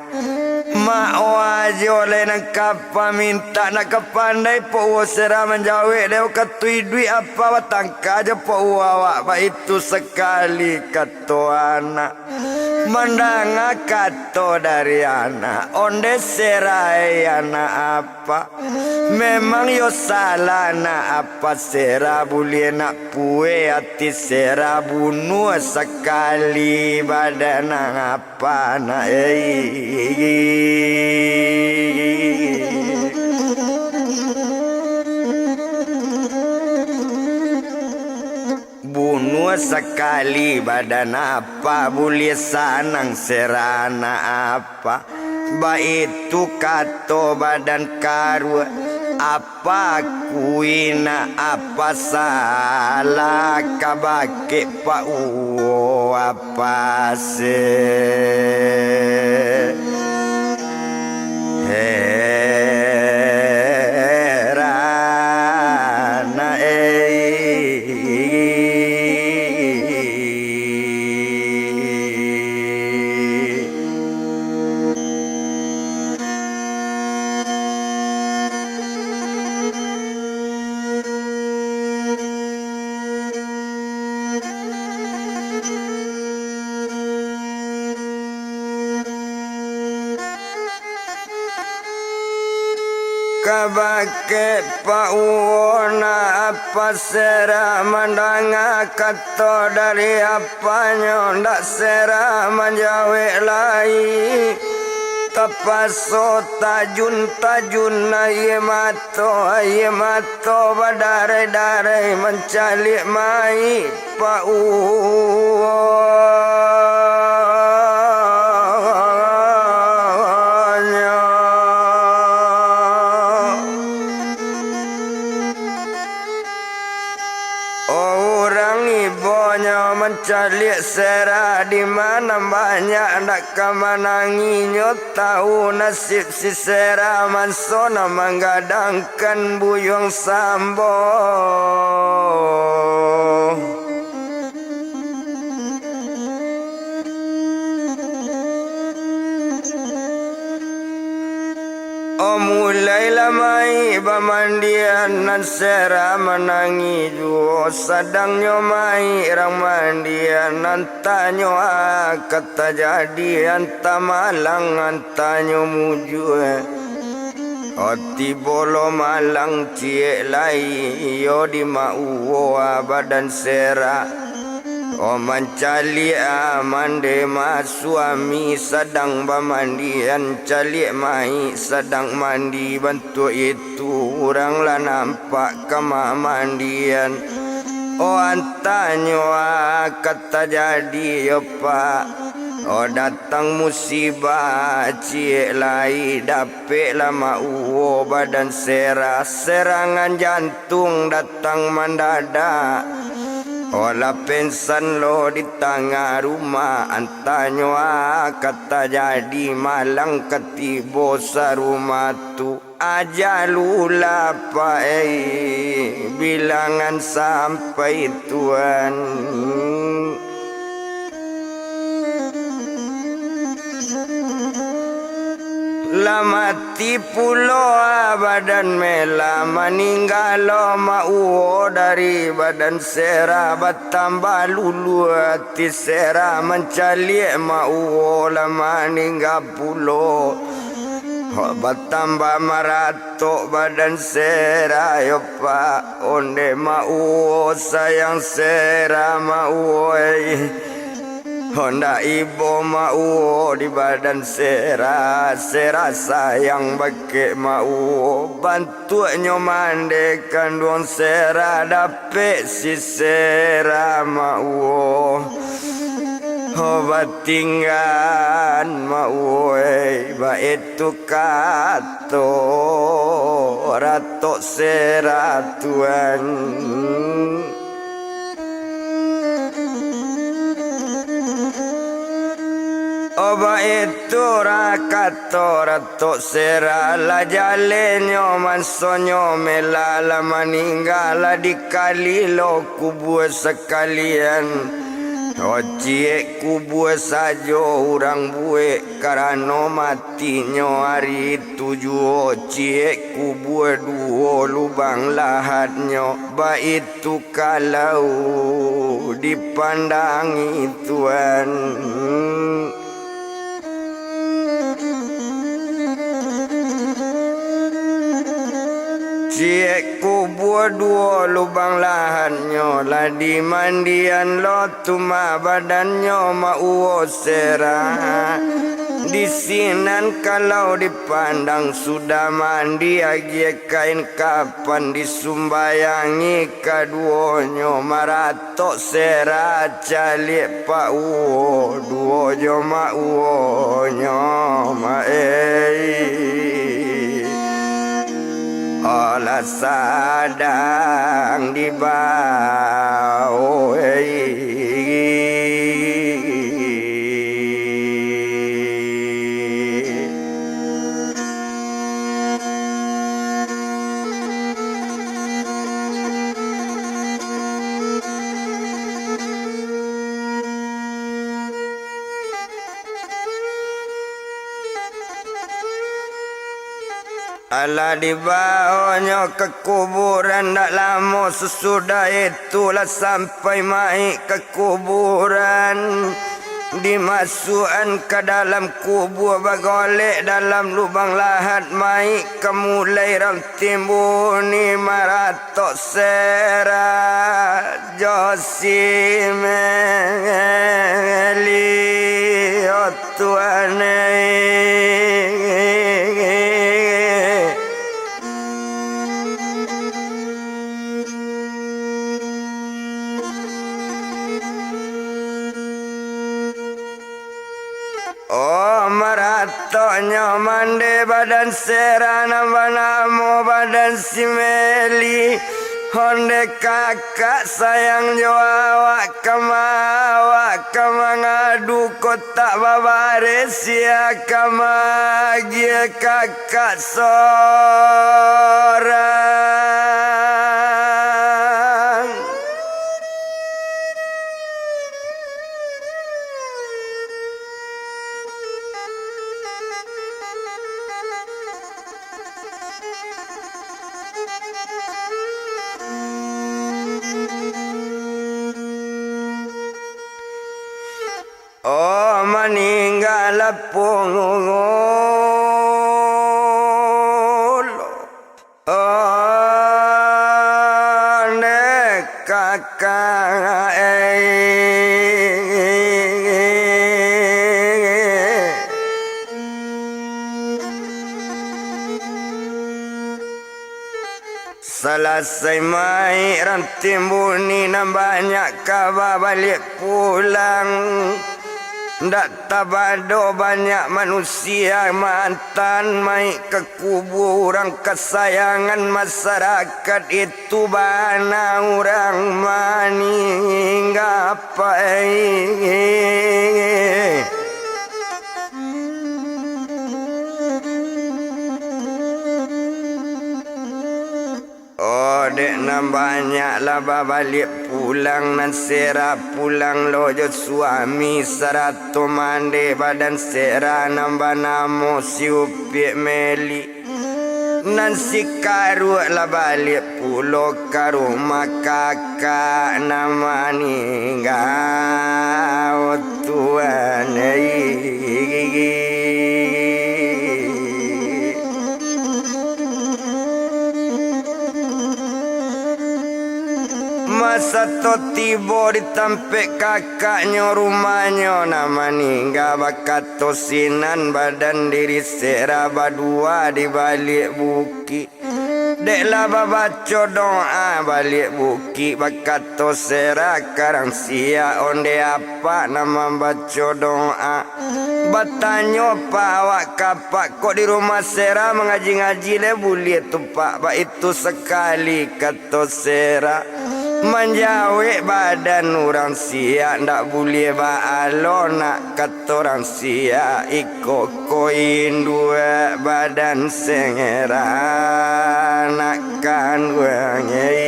ma wajo lenang kapa minta nak kepandai po sera menjawe deu katui dui apa watangka je po awak ba itu sekali kato anak mandanga kato dari anak onde serai anak apa memang yo salah nak apa sera boleh nak pue hati sera bunuh sekali badan apa nak bunuh sekali badan apa boleh sanang serana apa baik itu kato badan karua apa kuina apa salah kabake pak apa se kabake pauna apa sera mandanga kato dari apanya ndak sera menjawe lai tapaso tajun aye mato badare mencalik mai mencari sera di mana banyak nak kemenanginya tahu nasib si sera mansona menggadangkan buyung sambo oh mulailah mai pamandian nan sera menangi juo sadang nyomai rang mandian nan tanyo kata jadi anta malang anta nyomujue oti bolo malang cie lai yo di mau badan sera o mencali mande ma suami sedang bamandian cali mai sedang mandi bantu itu orang lah nampak kama mandian o antanyo kata jadi yo pak o datang musibah cie lai dapet lama uo badan serangan jantung datang mendadak olah pensan lo di tengah rumah antanyo kata jadi malang ketibo sa rumah tu aja lula bilangan sampai Tuhan Lamati pulo badan mela meninggal mau dari badan sera bertambah lulu hati sera mencali mau lama meninggal pulo bertambah maratok badan sera yo pak onde mau sayang sera mau Honda ibu mau di badan sera sayang bake mau bantu nyomande kandung sera dapet si sera mau obat tinggan mau ba itu kato ratok sera Tuhan Oba itu rakato rato sera la jalenyo mansonyo melala meninggal di kali lo kubu sekalian Ocie kubu sajo orang bue karano matinyo hari tujuh Ocie kubu duo lubang lahatnyo ba itu kalau dipandangi Tuhan Cie kubur dua lubang lahannya lah di mandian lo tuma badannya mau sera di sinan kalau dipandang sudah mandi agi kain kapan disumbayangi kaduonyo maratok sera calik pa uo duo jo ma uonyo ma olah sadang di bawah Alah di bawahnya ke kuburan tak lama sesudah itulah sampai mai ke kuburan dimasukkan ke dalam kubur bagolek dalam lubang lahat mai kemulai ram timbuni maratok sera josimeli otuanei Maratoknya mande badan sera nama namo badan simeli honde kakak sayang jawak kemangadu kotak babare sia kamagia kakak sorang Oh meninggal pungul oh nek kakak selesai mai rantimbuni nan banyak kabar balik pulang. Ndak tabado banyak manusia mantan mai ke kuburan kesayangan masyarakat itu bana orang meninggapai. Oh dek nan banyak laba balik pulang nan sera pulang lojo suami serato mande badan sera namba namo si upik meli nan si karu la balik pulo karu makaka nama ninggau tuan masa to tiba ditampek kakaknya rumahnya nama ningga bakat tosinan badan diri sera badua di balik buki deklah babaco doa balik buki bakat tosera karang sia onde apa nama baco doa batanyo pak awak kapak kok di rumah sera mengaji-ngaji le boleh tu pak ba itu sekali kata sera menjawab badan orang sia ndak boleh baalo nak kata orang sia ikut koin dua badan sengera nakkan wangi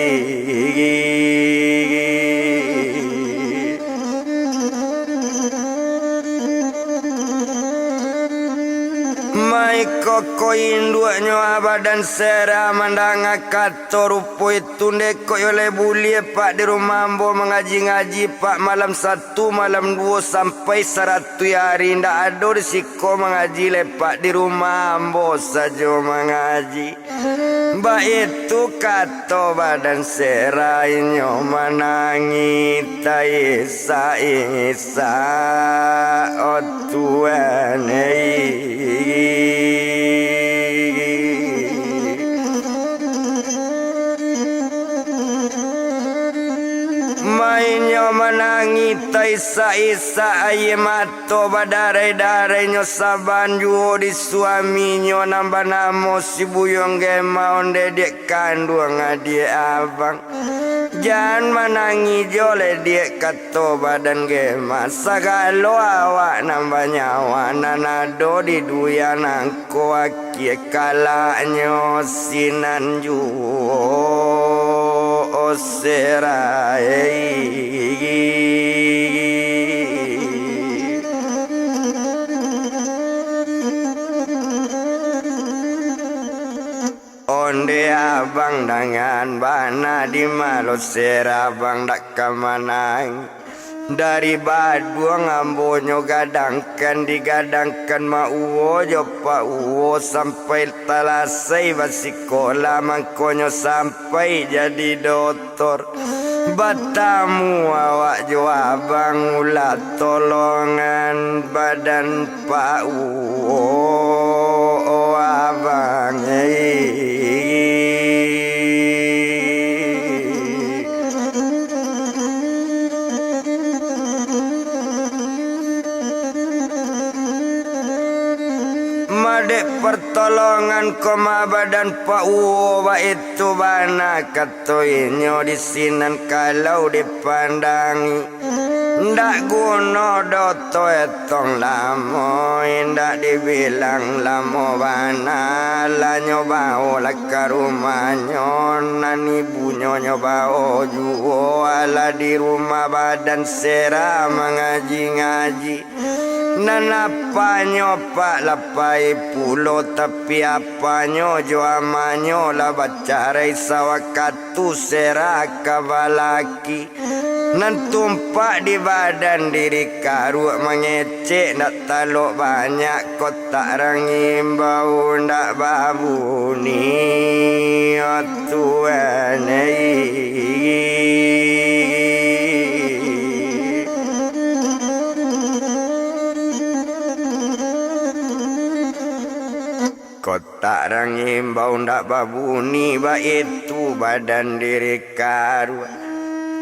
mai kokoin dua nyawa badan sera mandang kato rupo itu ndeko yole bulie pak di rumah ambo mengaji-ngaji pak malam 1 malam 2 sampai 100 hari ndak ada risiko mengaji lepak di rumah ambo saja mengaji mbak itu kato badan sera inyo menangi taisa isa o Tuhan mainyo menangi taisa isa aye mato badarai-darai nyo saban juo di suaminyo nambah namo si buyong gema onde dek kandung adik abang jangan menangi jole dek kato badan gema sagalo awak nambah nyawa nanado di duya nangko akie kalanyo sinan juo serai onde abang dengan bana di malu serabang dak kemanang dari baduang ambonyo gadangkan digadangkan ma uwo jopa uwo sampai talasai basikola mangkonyo sampai jadi doktor batamu awak jo abang ulat tolongan badan pak uwo abang madek pertolongan koma badan Pak Uwa itu bana katoinyo di sinan kalau dipandangi ndak guna doto etong lamo ndak dibilang lamo bana la nyoba olah ke rumahnya nan ibunyo nyoba juo sekolah di rumah badan sera mengaji-ngaji. Nanapanyo pak lapai pulo tapi apanyo jo amanyo la bacarai sawakatu sera kabalaki. Nan tumpak di badan diri karu mengecek nak talok banyak kotak rangim bau ndak babu ni tuan kotak rangim bau ndak babu ni ba itu badan diri karu.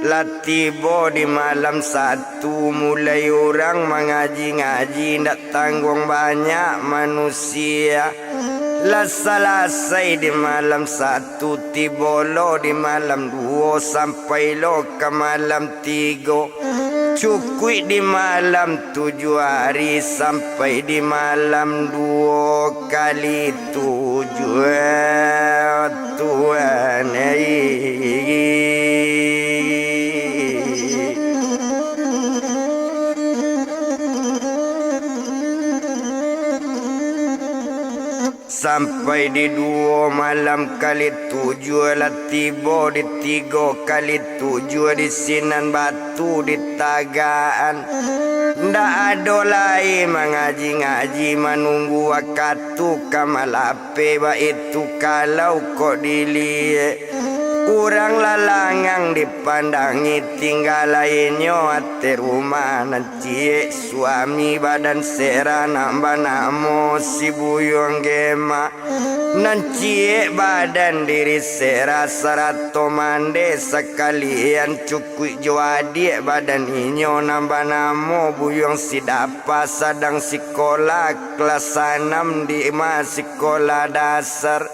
Latibo di malam satu mulai orang mengaji-ngaji ndak tanggung banyak manusia. Lah selesai di malam satu tibolo di malam dua sampai lo ke malam tiga. Cukui di malam 7 hari sampai di malam 2 kali 7 Tuhan sampai di 2 malam kali 7 lah tiba di 3 kali 7 di Sinan Batu di Tagaan. Ndak ada lain mengaji-ngaji menunggu waktu kamalape ba itu kalau kok dilihat kurang lalangang dipandangi tinggal lainnya ate rumah nanti suami badan sera nambah namo si buyong gema nanti badan diri sera sarato mande sekalian cukui joadi badan inyo nambah namo buyong si dapa sadang sekolah kelas 6 di sekolah dasar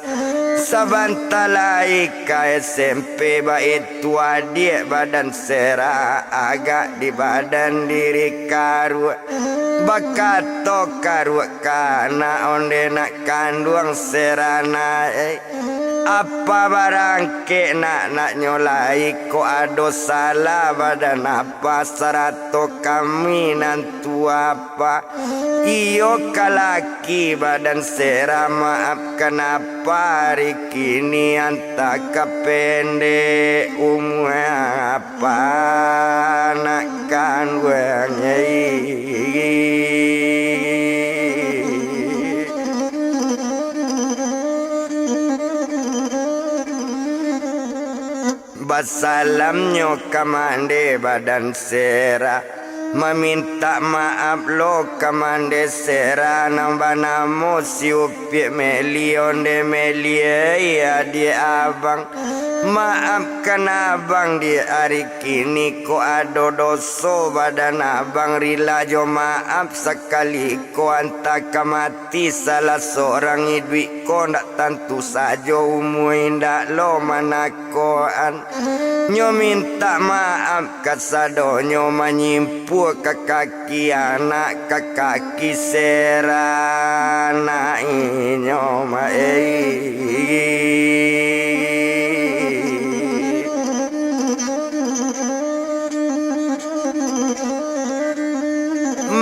sabantalai ka SMP ba itu adik badan sera agak di badan diri karu bakato karu kana onde nak kandung serana apa barang ke nak nyolai ko ado salah badan apa sarato kami nantu apa iyo kalaki badan sera maaf kenapa hari kini anta kepende apa nak kandung Basalamnyo kamande badan sera meminta maaf lo kamande sera nambah namo si upi melion de melie ya di abang maafkan abang di hari kini ko ado doso badan abang rila jo maaf sekali ko anta kamati salah seorang idwi ko ndak tentu saja umui ndak lo manakoan nyo minta maaf kasadonyo menyimpu ke kaki anak ke kaki serana inyo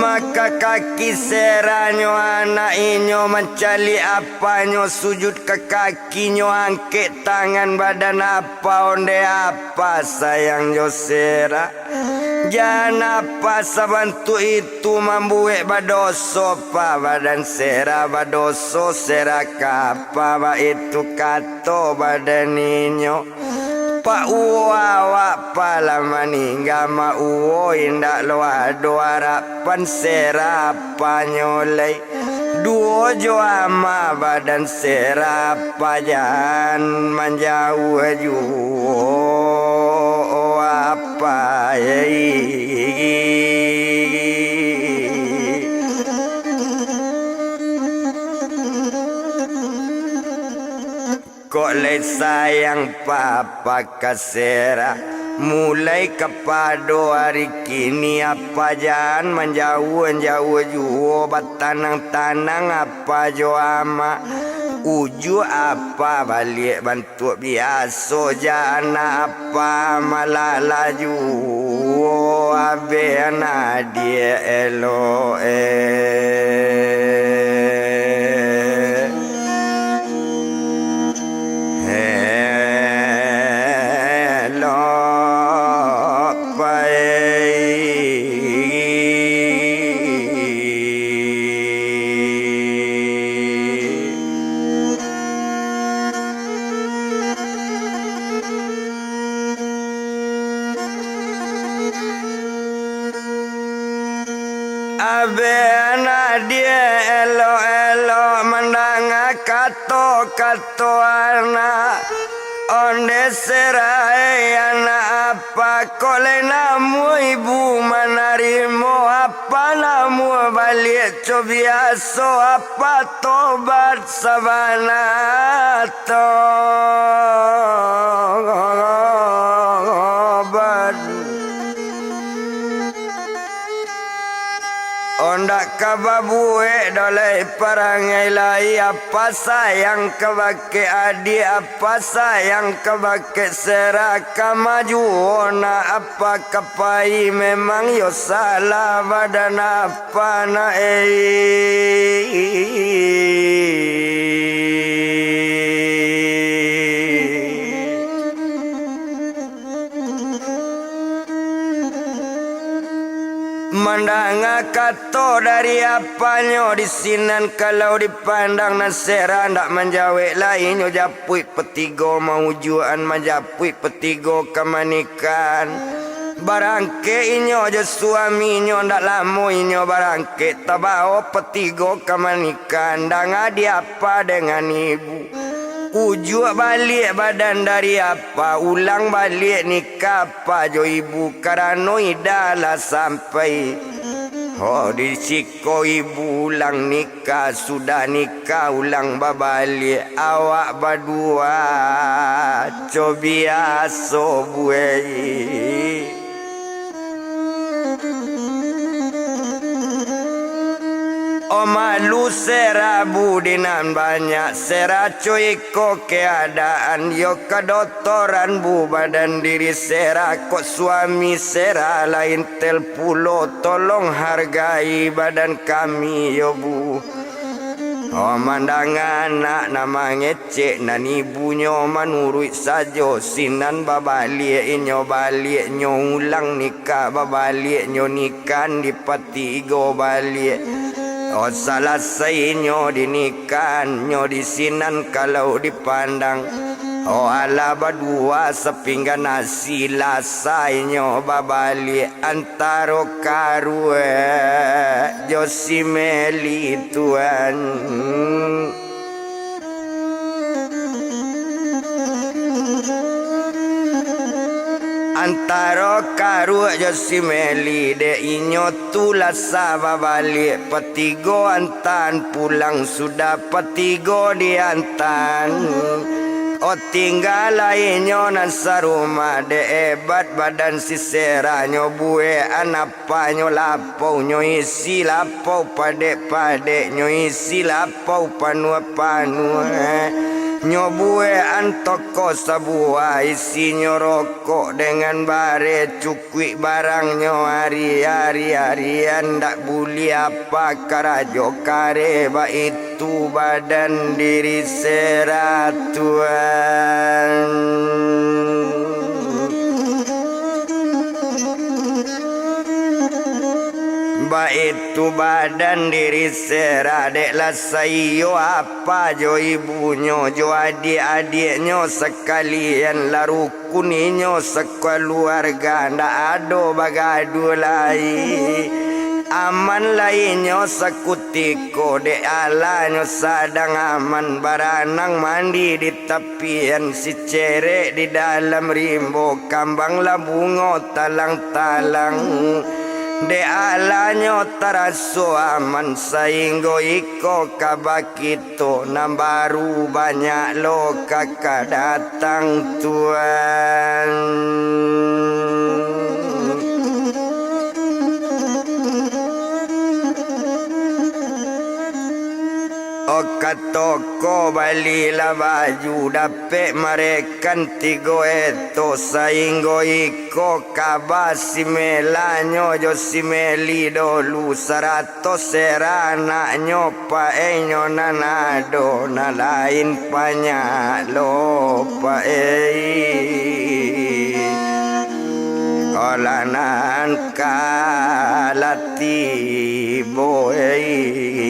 maka kaki seranyo anak inyo mencari apanyo sujud ke kakinyo angkat tangan badan apa onde apa sayang yo sera jangan apa sabantu itu membuat badoso pa badan sera badoso sera kapa ba itu kato badan inyo Pak uwa pala maningga ma uwo indak lo ado harapan sera panyolai duo jo ama badan sera pajan manjau juo apa kok le sayang papa kasera mulai kepada hari kini apa jangan menjauh juo batanang-tanang apa jo ama Uju apa balik bantu biasa jana apa malah laju abe anak dia elo Abe anak dia elo menang kato anak onde serai anak apa kole namu ibu menarimo apa namu balik cobiaso apa tobat sabana tobat Ondak kababue dolai parangai lai apa sayang kebake adi apa sayang kebake seraka maju ona apa kapai memang yo salah badan apa na Mandang kato dari apanya di sinan kalau dipandang nasera ndak menjawab lainnya japui petigo maujuan menjapui petigo kemanikan barangke inyo je suaminyo ndak lamo inyo barangke tabao petigo kemanikan dang adi apa dengan ibu Ujuk balik badan dari apa ulang balik nikah apa jo ibu karena idalah sampai oh di siko ibu ulang nikah sudah nikah ulang babalik awak berdua cobiaso buai malu serabu dinan banyak seraco iko keadaan yo kedotoran bu badan diri sera kok suami sera lain tel pulo tolong hargai badan kami yo bu mandang anak nama ngecek nan ibunya manurut saja sinan babalik inyo balik nyo ulang nikah babalik nyo nikah di patigo balik Oh salah sainyo dinikan nyo di sinan kalau dipandang Oh ala berdua sepinggan nasi lasainyo babali antaro karue Josimeli tuan Antaro karu Josimeli de inyo tulasa babalik petigo antan pulang sudah petigo diantan Oh tinggal inyo nan saruma de ebat badan si seranyo bue anapa nyo lapau nyo isi lapau pade nyo isi lapau panua Nyobue antoko sabua isi nyorokok dengan bare cukui barang nyo hari-harian ndak buli apa karajo kareba itu badan diri seratuan itu badan diri seradeklah sayo apa jo ibunyo jo adik-adiknyo sekalian larukuninyo sekeluarga ndak ado bagadu lai aman lainnya sekutiko de alanyo sadang aman baranang mandi di tepian si cerek di dalam rimbo kambang labungo talang-talang de alanyo taraso aman sainggo iko kabakito nambaru banyak lo kakak datang tuan katoko bali la baju dapet marekan tigo eto sainggo iko kabasi melanyo jo si meli dolu sarato serana nyopa enyo nanado na lain panya lopa olanan kalati boy